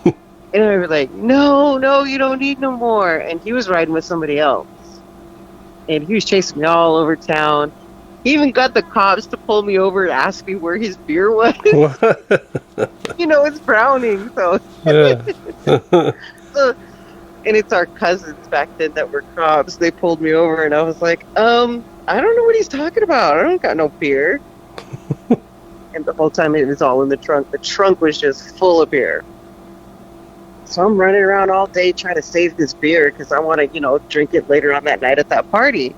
And I was like, no, you don't need no more. And he was riding with somebody else. And he was chasing me all over town. He even got the cops to pull me over and ask me where his beer was. You know, it's Browning, so. Yeah. And it's our cousins back then that were cops. They pulled me over, and I was like, I don't know what he's talking about. I don't got no beer. And the whole time it was all in the trunk. The trunk was just full of beer. So I'm running around all day trying to save this beer because I want to, drink it later on that night at that party.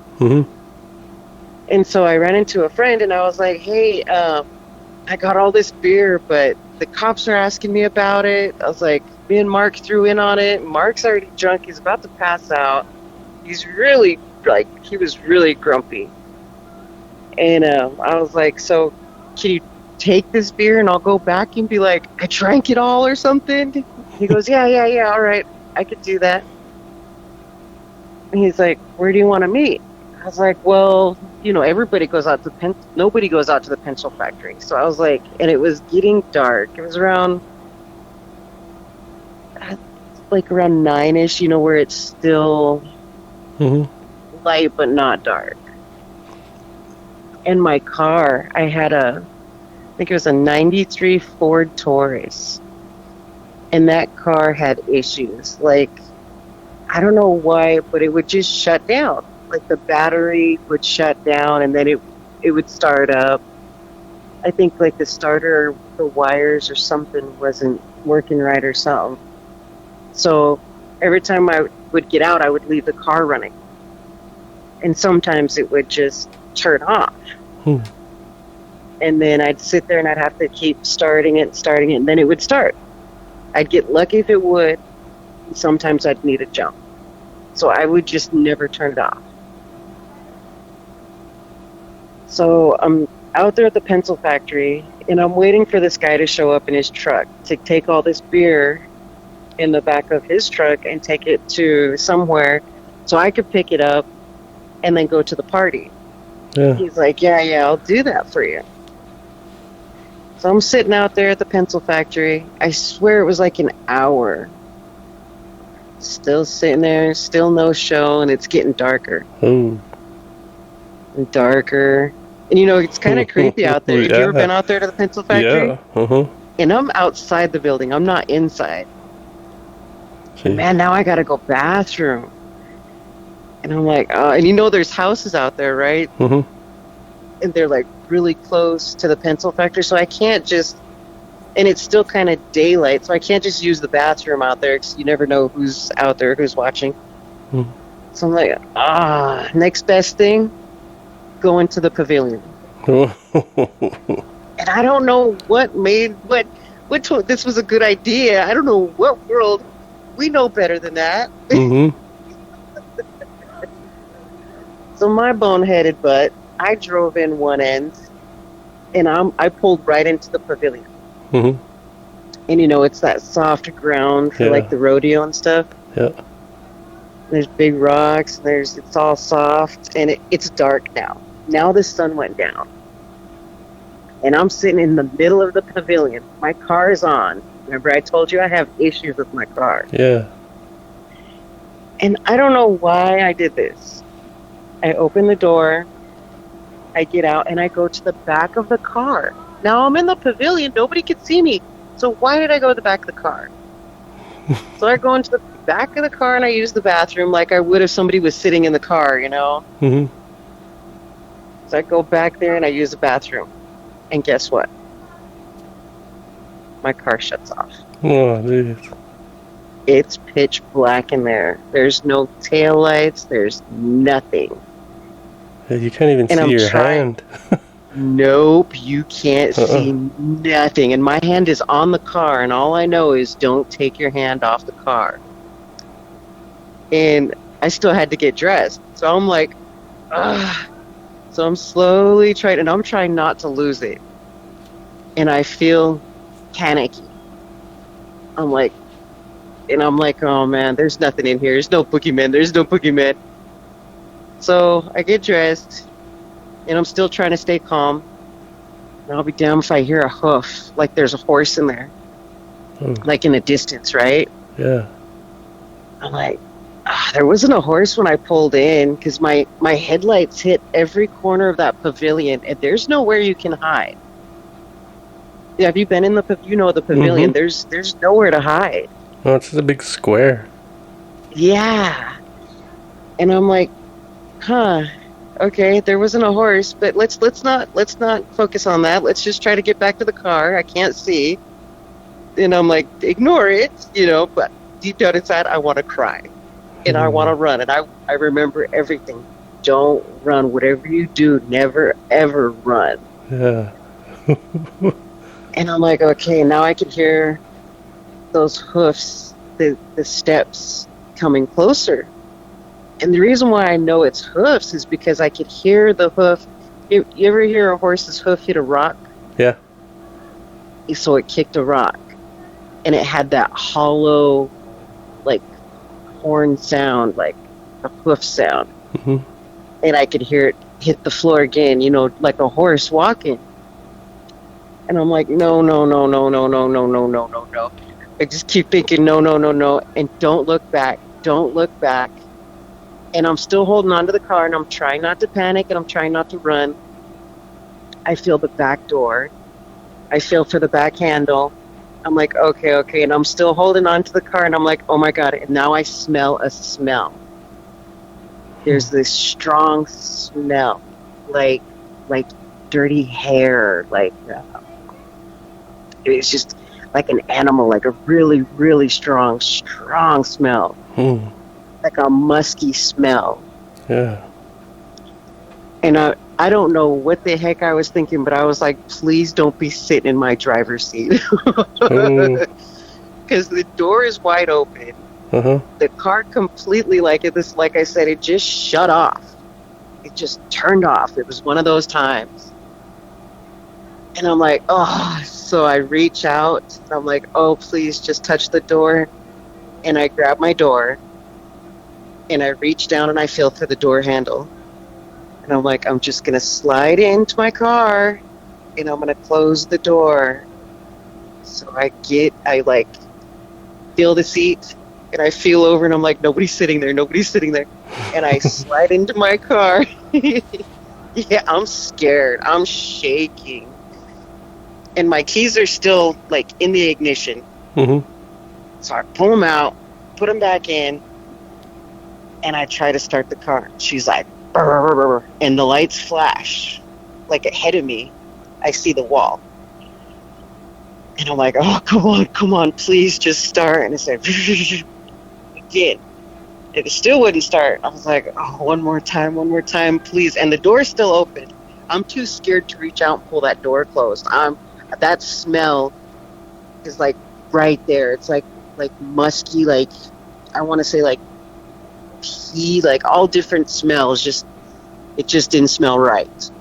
And so I ran into a friend, and I was like, hey, I got all this beer, but the cops are asking me about it. I was like, me and Mark threw in on it. Mark's already drunk. He's about to pass out. He's really, he was really grumpy. And I was like, so can you take this beer and I'll go back and be like, I drank it all or something? He goes, yeah, all right. I could do that. And he's like, where do you want to meet? I was like, well, everybody goes out to nobody goes out to the pencil factory. So I was like, and it was getting dark. It was around 9-ish, where it's still light but not dark. In my car, I had I think it was a 93 Ford Taurus. And that car had issues. Like, I don't know why, but it would just shut down. Like, the battery would shut down and then it would start up. I think, like, the starter, the wires or something wasn't working right or something. So every time I would get out, I would leave the car running. And sometimes it would just turn off. And then I'd sit there and I'd have to keep starting it, and then it would start. I'd get lucky if it would. Sometimes I'd need a jump. So I would just never turn it off. So I'm out there at the pencil factory, and I'm waiting for this guy to show up in his truck to take all this beer in the back of his truck and take it to somewhere so I could pick it up and then go to the party. Yeah. He's like, yeah, I'll do that for you. So I'm sitting out there at the pencil factory. I swear it was like an hour. Still sitting there, still no show, and it's getting darker. And darker. And it's kind of creepy out there. Have you ever been out there to the pencil factory? Yeah. And I'm outside the building. I'm not inside. Man, now I gotta go bathroom. And I'm like, and there's houses out there, right? And they're like really close to the pencil factory, so I can't just, and it's still kind of daylight, so I can't just use the bathroom out there because you never know who's out there, who's watching. So I'm like, next best thing, go into the pavilion. And I don't know what told this was a good idea. I don't know what world. We know better than that. Mm-hmm. So my boneheaded butt, I drove in one end, and I pulled right into the pavilion. Mm-hmm. And it's that soft ground for like the rodeo and stuff. Yeah. There's big rocks. It's all soft, and it's dark now. Now the sun went down, and I'm sitting in the middle of the pavilion. My car is on. Remember, I told you I have issues with my car. Yeah. And I don't know why I did this. I open the door, I get out, and I go to the back of the car. Now I'm in the pavilion. Nobody can see me. So why did I go to the back of the car? So I go into the back of the car and I use the bathroom like I would if somebody was sitting in the car, Mm-hmm. So I go back there and I use the bathroom. And guess what? My car shuts off. Oh, jeez. It's pitch black in there. There's no taillights. There's nothing. Yeah, you can't even And see I'm your trying- hand. Nope, you can't see nothing. And my hand is on the car, and all I know is don't take your hand off the car. And I still had to get dressed. So I'm like, ugh. So I'm slowly trying, and I'm trying not to lose it. And I feel panicky. I'm like, oh man, there's nothing in here. There's no boogeyman. There's no boogeyman. So I get dressed, and I'm still trying to stay calm. And I'll be damned if I hear a hoof, like there's a horse in there, like in the distance, right? Yeah. I'm like, there wasn't a horse when I pulled in, because my headlights hit every corner of that pavilion, and there's nowhere you can hide. Yeah, have you been in the pavilion? Mm-hmm. There's nowhere to hide. Oh, it's just a big square. Yeah. And I'm like, okay, there wasn't a horse, but let's not focus on that. Let's just try to get back to the car. I can't see. And I'm like, ignore it, but deep down inside I want to cry. And I want to run. And I remember everything. Don't run. Whatever you do, never ever run. Yeah. And I'm like, okay, now I can hear those hoofs, the steps coming closer. And the reason why I know it's hoofs is because I could hear the hoof. You ever hear a horse's hoof hit a rock? Yeah. So it kicked a rock. And it had that hollow, like, horn sound, like a hoof sound. Mm-hmm. And I could hear it hit the floor again, like a horse walking. And I'm like, no. I just keep thinking, no. And don't look back. And I'm still holding on to the car, and I'm trying not to panic, and I'm trying not to run. I feel the back door. I feel for the back handle. I'm like, okay. And I'm still holding on to the car, and I'm like, oh my God. And now I smell a smell. There's this strong smell, like dirty hair, like it's just like an animal, like a really, really strong smell. Like a musky smell. Yeah. And I don't know what the heck I was thinking, but I was like, please don't be sitting in my driver's seat. Because the door is wide open. The car completely, like I said, it just shut off. It just turned off. It was one of those times. And I'm like, oh. So I reach out. And I'm like, oh, please just touch the door. And I grab my door. And I reach down and I feel for the door handle. And I'm like, I'm just going to slide into my car. And I'm going to close the door. So I feel the seat. And I feel over and I'm like, nobody's sitting there. And I slide into my car. Yeah, I'm scared. I'm shaking. And my keys are still like in the ignition. So I pull them out, put them back in, and I try to start the car. She's like, burr, burr, burr, and the lights flash. Like ahead of me, I see the wall. And I'm like, oh, come on, please just start. And I said, again. It still wouldn't start. I was like, oh, one more time, please. And the door's still open. I'm too scared to reach out and pull that door closed. That smell is like right there. It's like musky, like I want to say like pee, like all different smells. It just didn't smell right.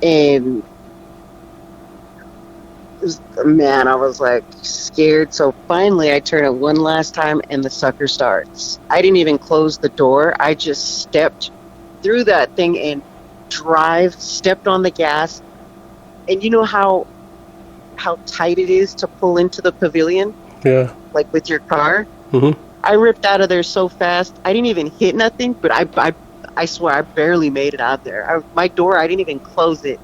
And man, I was like scared. So finally I turn it one last time and the sucker starts. I didn't even close the door. I just stepped through that thing and stepped on the gas. And you know how tight it is to pull into the pavilion? Yeah. Like with your car? Mm-hmm. I ripped out of there so fast. I didn't even hit nothing, but I swear I barely made it out there. My door, I didn't even close it.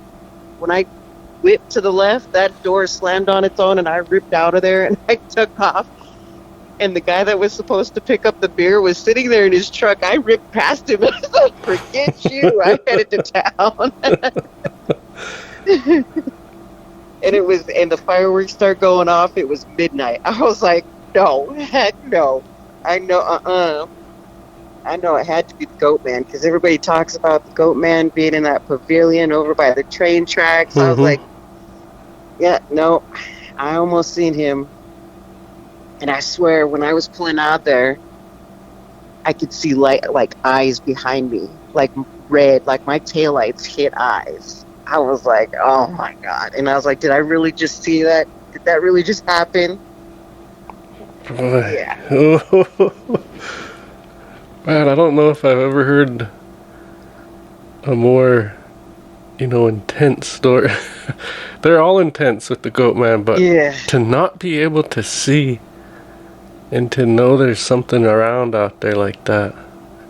When I whipped to the left, that door slammed on its own and I ripped out of there and I took off. And the guy that was supposed to pick up the beer was sitting there in his truck. I ripped past him and I was like, forget you. I headed to town. And the fireworks start going off. It was midnight. I was like, no, heck no. I know it had to be the Goat Man because everybody talks about the Goat Man being in that pavilion over by the train tracks. I was like, yeah, no, I almost seen him. And I swear, when I was pulling out there, I could see like eyes behind me, like red, like my taillights hit eyes. I was like, oh my God. And I was like, did I really just see that? Did that really just happen? Boy. Yeah. Man, I don't know if I've ever heard a more, intense story. They're all intense with the Goat Man, but to not be able to see and to know there's something around out there like that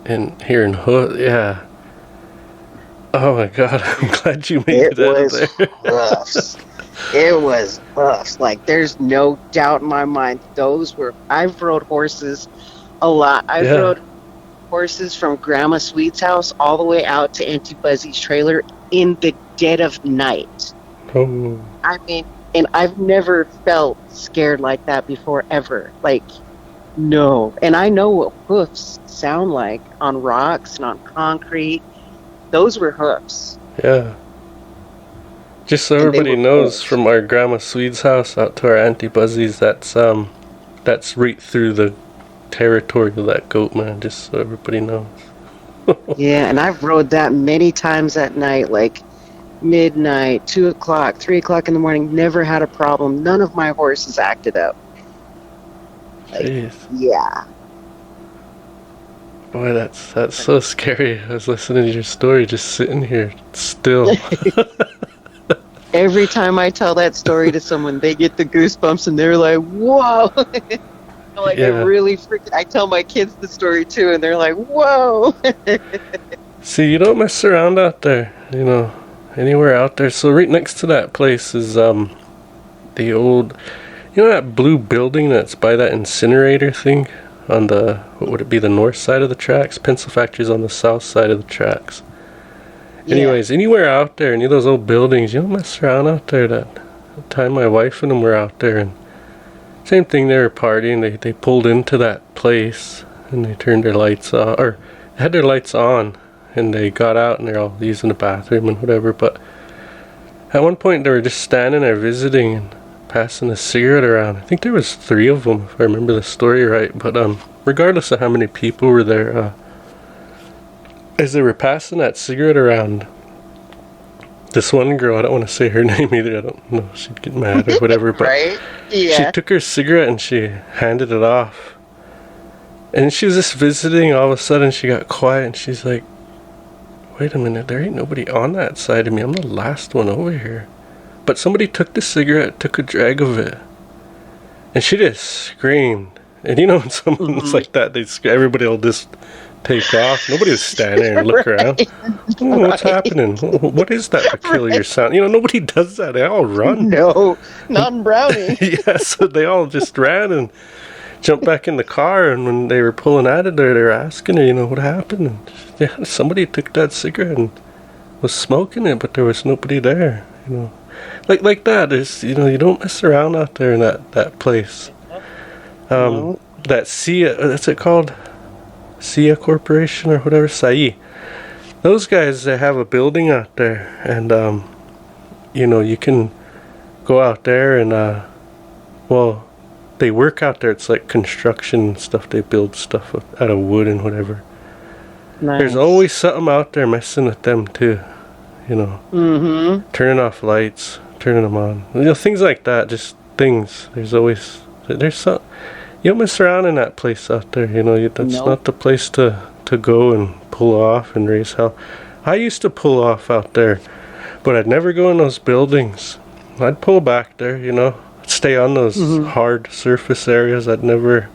and hearing yeah. Oh my God, I'm glad you made it out of there. It was rough. Like, there's no doubt in my mind. I've rode horses a lot. I've rode horses from Grandma Sweet's house all the way out to Auntie Buzzy's trailer in the dead of night. Oh. I mean, and I've never felt scared like that before, ever. Like, no. And I know what hoofs sound like on rocks and on concrete. Those were hoofs. Yeah. Just so everybody knows, from our Grandma Swede's house out to our Auntie Buzzy's, that's right through the territory of that Goat Man, just so everybody knows. Yeah, and I've rode that many times at night, like midnight, 2 o'clock, 3 o'clock in the morning, never had a problem. None of my horses acted up. Like, jeez. Yeah. Boy, that's so scary. I was listening to your story, just sitting here still. Every time I tell that story to someone, they get the goosebumps and they're like, whoa. Like, I really I tell my kids the story too, and they're like, whoa. See, you don't mess around out there, anywhere out there. So right next to that place is the old, that blue building that's by that incinerator thing on the, what would it be, the north side of the tracks? Pencil Factory's on the south side of the tracks. Yeah. Anyways, anywhere out there, any of those old buildings, you don't mess around out there. That time my wife and them were out there, and same thing, they were partying. They pulled into that place, and they turned their lights off, or had their lights on, and they got out, and they're all using the bathroom and whatever. But at one point, they were just standing there visiting and passing a cigarette around. I think there was 3 of them, if I remember the story right. But regardless of how many people were there, as they were passing that cigarette around, this one girl, I don't want to say her name either, I don't know if she'd get mad or whatever, but right? Yeah. She took her cigarette and she handed it off. And she was just visiting, all of a sudden she got quiet and she's like, wait a minute, there ain't nobody on that side of me, I'm the last one over here. But somebody took the cigarette, took a drag of it, and she just screamed. And when someone's like that, everybody will just take off. Nobody was standing there and look around. Oh, what's happening? What is that peculiar sound? Nobody does that. They all run. No, not in Brownie. Yeah, so they all just ran and jumped back in the car. And when they were pulling out of there, they were asking her, what happened? And somebody took that cigarette and was smoking it, but there was nobody there. Like that. There's, you don't mess around out there in that place. That sea, what's it called? Sia Corporation or whatever, Sai. Those guys, they have a building out there, and you know, you can go out there and well, they work out there. It's like construction and stuff. They build stuff out of wood and whatever. Nice. There's always something out there messing with them too, you know. Mm-hmm. Turning off lights, turning them on, you know, things like that. Just things. There's some. You don't mess around in that place out there, you know. That's not the place to go and pull off and raise hell. I used to pull off out there, but I'd never go in those buildings. I'd pull back there, you know. I'd stay on those hard surface areas. I never.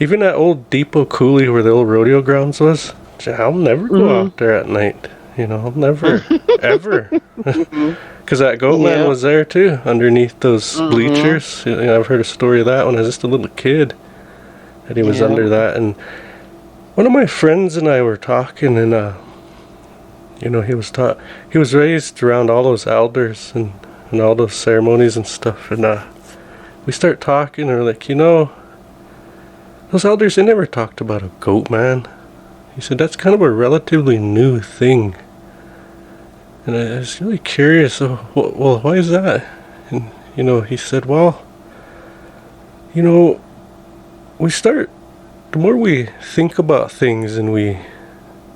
Even that old depot coulee where the old rodeo grounds was, I'll never go out there at night. You know, I'll never, ever. Because that goat man was there too, underneath those bleachers. You know, I've heard a story of that when I was just a little kid. That he was under that. And one of my friends and I were talking, and, you know, he was raised around all those elders and all those ceremonies and stuff. And we start talking, and we're like, you know, those elders, they never talked about a goat man. He said, that's kind of a relatively new thing. And I was really curious, well, why is that? And, you know, he said, well, you know, the more we think about things and we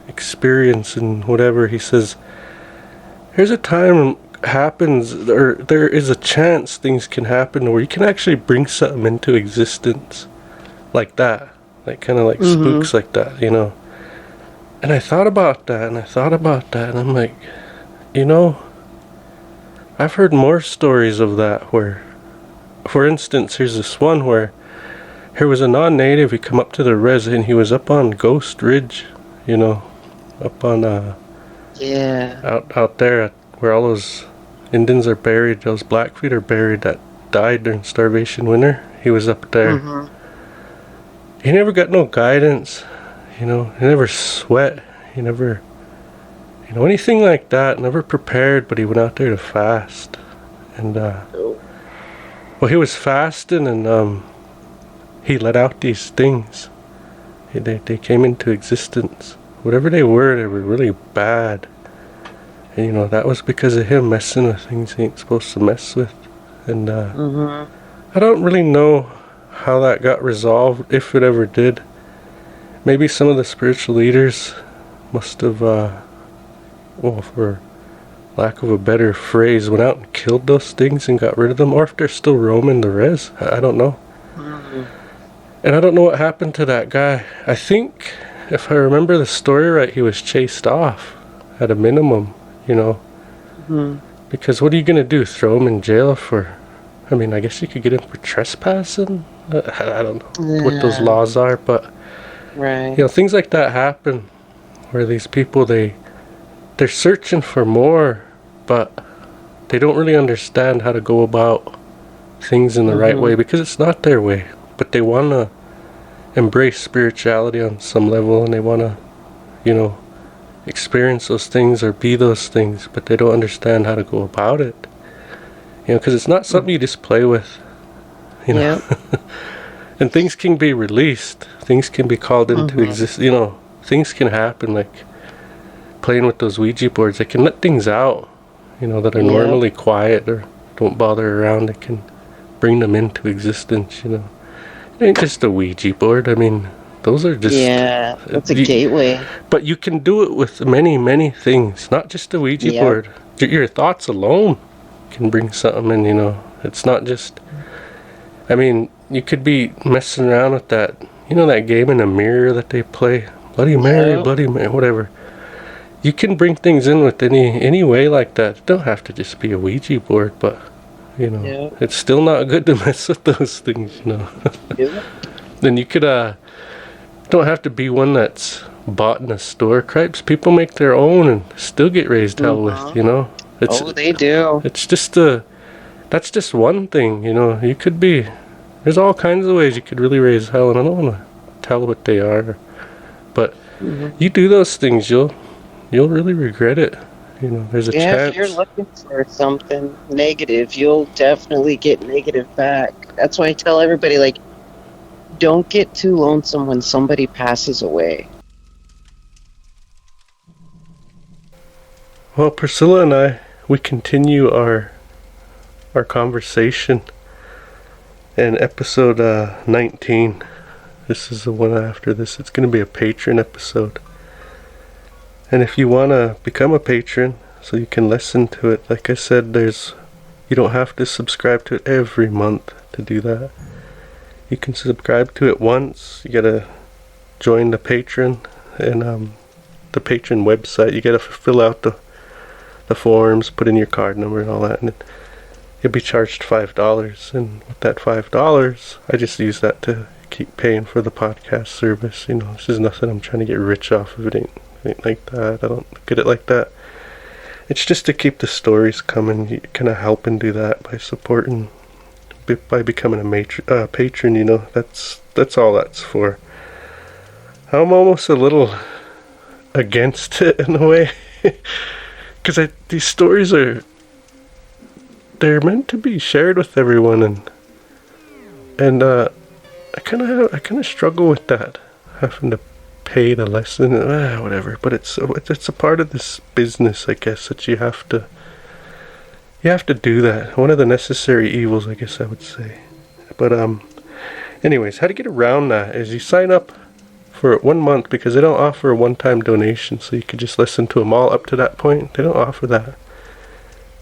experience and whatever, he says, there's a time happens, or there is a chance things can happen where you can actually bring something into existence like that. Like, kind of like spooks like that, you know. And I thought about that, and I'm like, you know, I've heard more stories of that where, for instance, here's this one where there was a non-native. He come up to the res, and he was up on Ghost Ridge, you know, up on out there where all those Indians are buried. Those Blackfeet are buried that died during starvation winter. He was up there. He never got no guidance, you know. He never sweat. He never, you know, anything like that. Never prepared. But he went out there to fast, and well, he was fasting, and he let out these things. They came into existence. Whatever they were really bad. And, you know, that was because of him messing with things he ain't supposed to mess with. And I don't really know how that got resolved, if it ever did. Maybe some of the spiritual leaders must have, well, for lack of a better phrase, went out and killed those things and got rid of them. Or if they're still roaming the res. I don't know. And I don't know what happened to that guy. I think, if I remember the story right, he was chased off at a minimum, you know. Because what are you going to do? Throw him in jail for, I mean, I guess you could get him for trespassing? I don't know what those laws are, but, you know, things like that happen where these people, they're searching for more, but they don't really understand how to go about things in the right way because it's not their way. But they want to embrace spirituality on some level, and they want to, you know, experience those things or be those things, but they don't understand how to go about it. You know, because it's not something you just play with, you know. And things can be released. Things can be called into existence. You know, things can happen, like playing with those Ouija boards. They can let things out, you know, that are normally quiet or don't bother around. They can bring them into existence, you know. It ain't just a Ouija board. I mean, those are just... Yeah, that's a gateway. But you can do it with many, many things. Not just a Ouija board. Your thoughts alone can bring something in, you know. It's not just... I mean, you could be messing around with that, you know, that game in a mirror that they play? Bloody Mary, Bloody Mary, whatever. You can bring things in with any way like that. It don't have to just be a Ouija board, but... You know, it's still not good to mess with those things, you know. Then you could, don't have to be one that's bought in a store. Cripes, people make their own and still get raised hell with, you know. They do. It's just that's just one thing, you know. You could be, there's all kinds of ways you could really raise hell, and I don't want to tell what they are. But you do those things, you'll really regret it. You know, there's a chance. If you're looking for something negative, you'll definitely get negative back. That's why I tell everybody, like, don't get too lonesome when somebody passes away. Well, Priscilla and I, we continue our conversation in episode 19. This is the one after this. It's going to be a patron episode. And if you want to become a patron so you can listen to it, like I said, you don't have to subscribe to it every month to do that. You can subscribe to it once. You got to join the patron and the patron website. You got to fill out the forms, put in your card number and all that, and you'll be charged $5. And with that $5, I just use that to keep paying for the podcast service. You know, this is nothing I'm trying to get rich off of. It ain't like that. I don't look at it like that. It's just to keep the stories coming. You kind of help and do that by supporting, by becoming a patron. You know, that's all that's for. I'm almost a little against it in a way. Because these stories they're meant to be shared with everyone, and I kind of struggle with that, having to pay to listen, whatever. But it's a part of this business, I guess, that you have to do that. One of the necessary evils, I guess I would say. But anyways, how to get around that is you sign up for 1 month, because they don't offer a one-time donation, so you could just listen to them all up to that point. They don't offer that.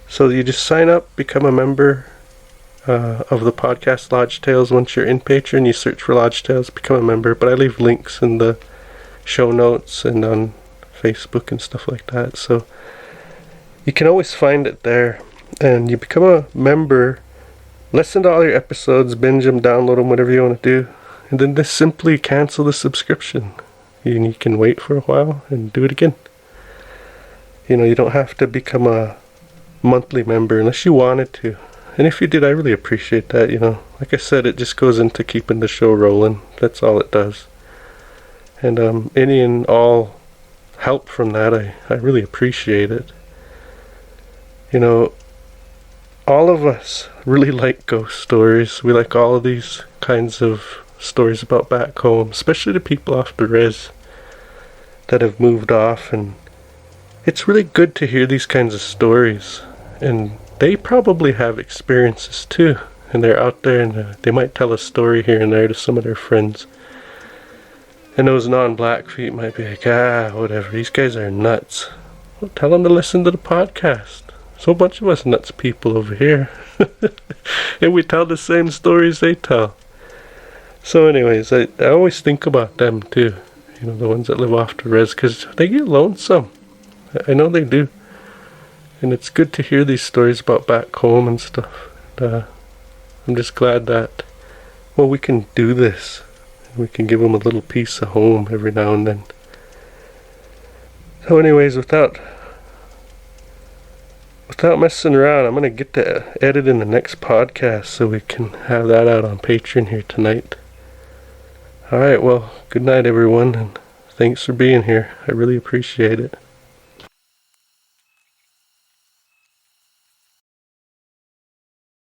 So you just sign up, become a member of the podcast Lodge Tales. Once you're in Patreon, you search for Lodge Tales, become a member. But I leave links in the show notes and on Facebook and stuff like that, so you can always find it there. And you become a member, listen to all your episodes, binge them, download them, whatever you want to do. And then just simply cancel the subscription. And you can wait for a while and do it again. You know, you don't have to become a monthly member unless you wanted to. And if you did, I really appreciate that, you know. Like I said, it just goes into keeping the show rolling. That's all it does. And any and all help from that, I really appreciate it. You know, all of us really like ghost stories. We like all of these kinds of stories about back home, especially the people off the res that have moved off, and it's really good to hear these kinds of stories. And they probably have experiences too, and they're out there, and they might tell a story here and there to some of their friends, and those non-Blackfeet might be like, whatever, these guys are nuts. Well, tell them to listen to the podcast. So a bunch of us nuts people over here and we tell the same stories they tell. So anyways, I always think about them too, you know, the ones that live off the res, because they get lonesome. I know they do. And it's good to hear these stories about back home and stuff. And, I'm just glad that, well, we can do this. We can give them a little piece of home every now and then. So anyways, without messing around, I'm going to get to edit in the next podcast so we can have that out on Patreon here tonight. Alright, well, good night everyone, and thanks for being here. I really appreciate it.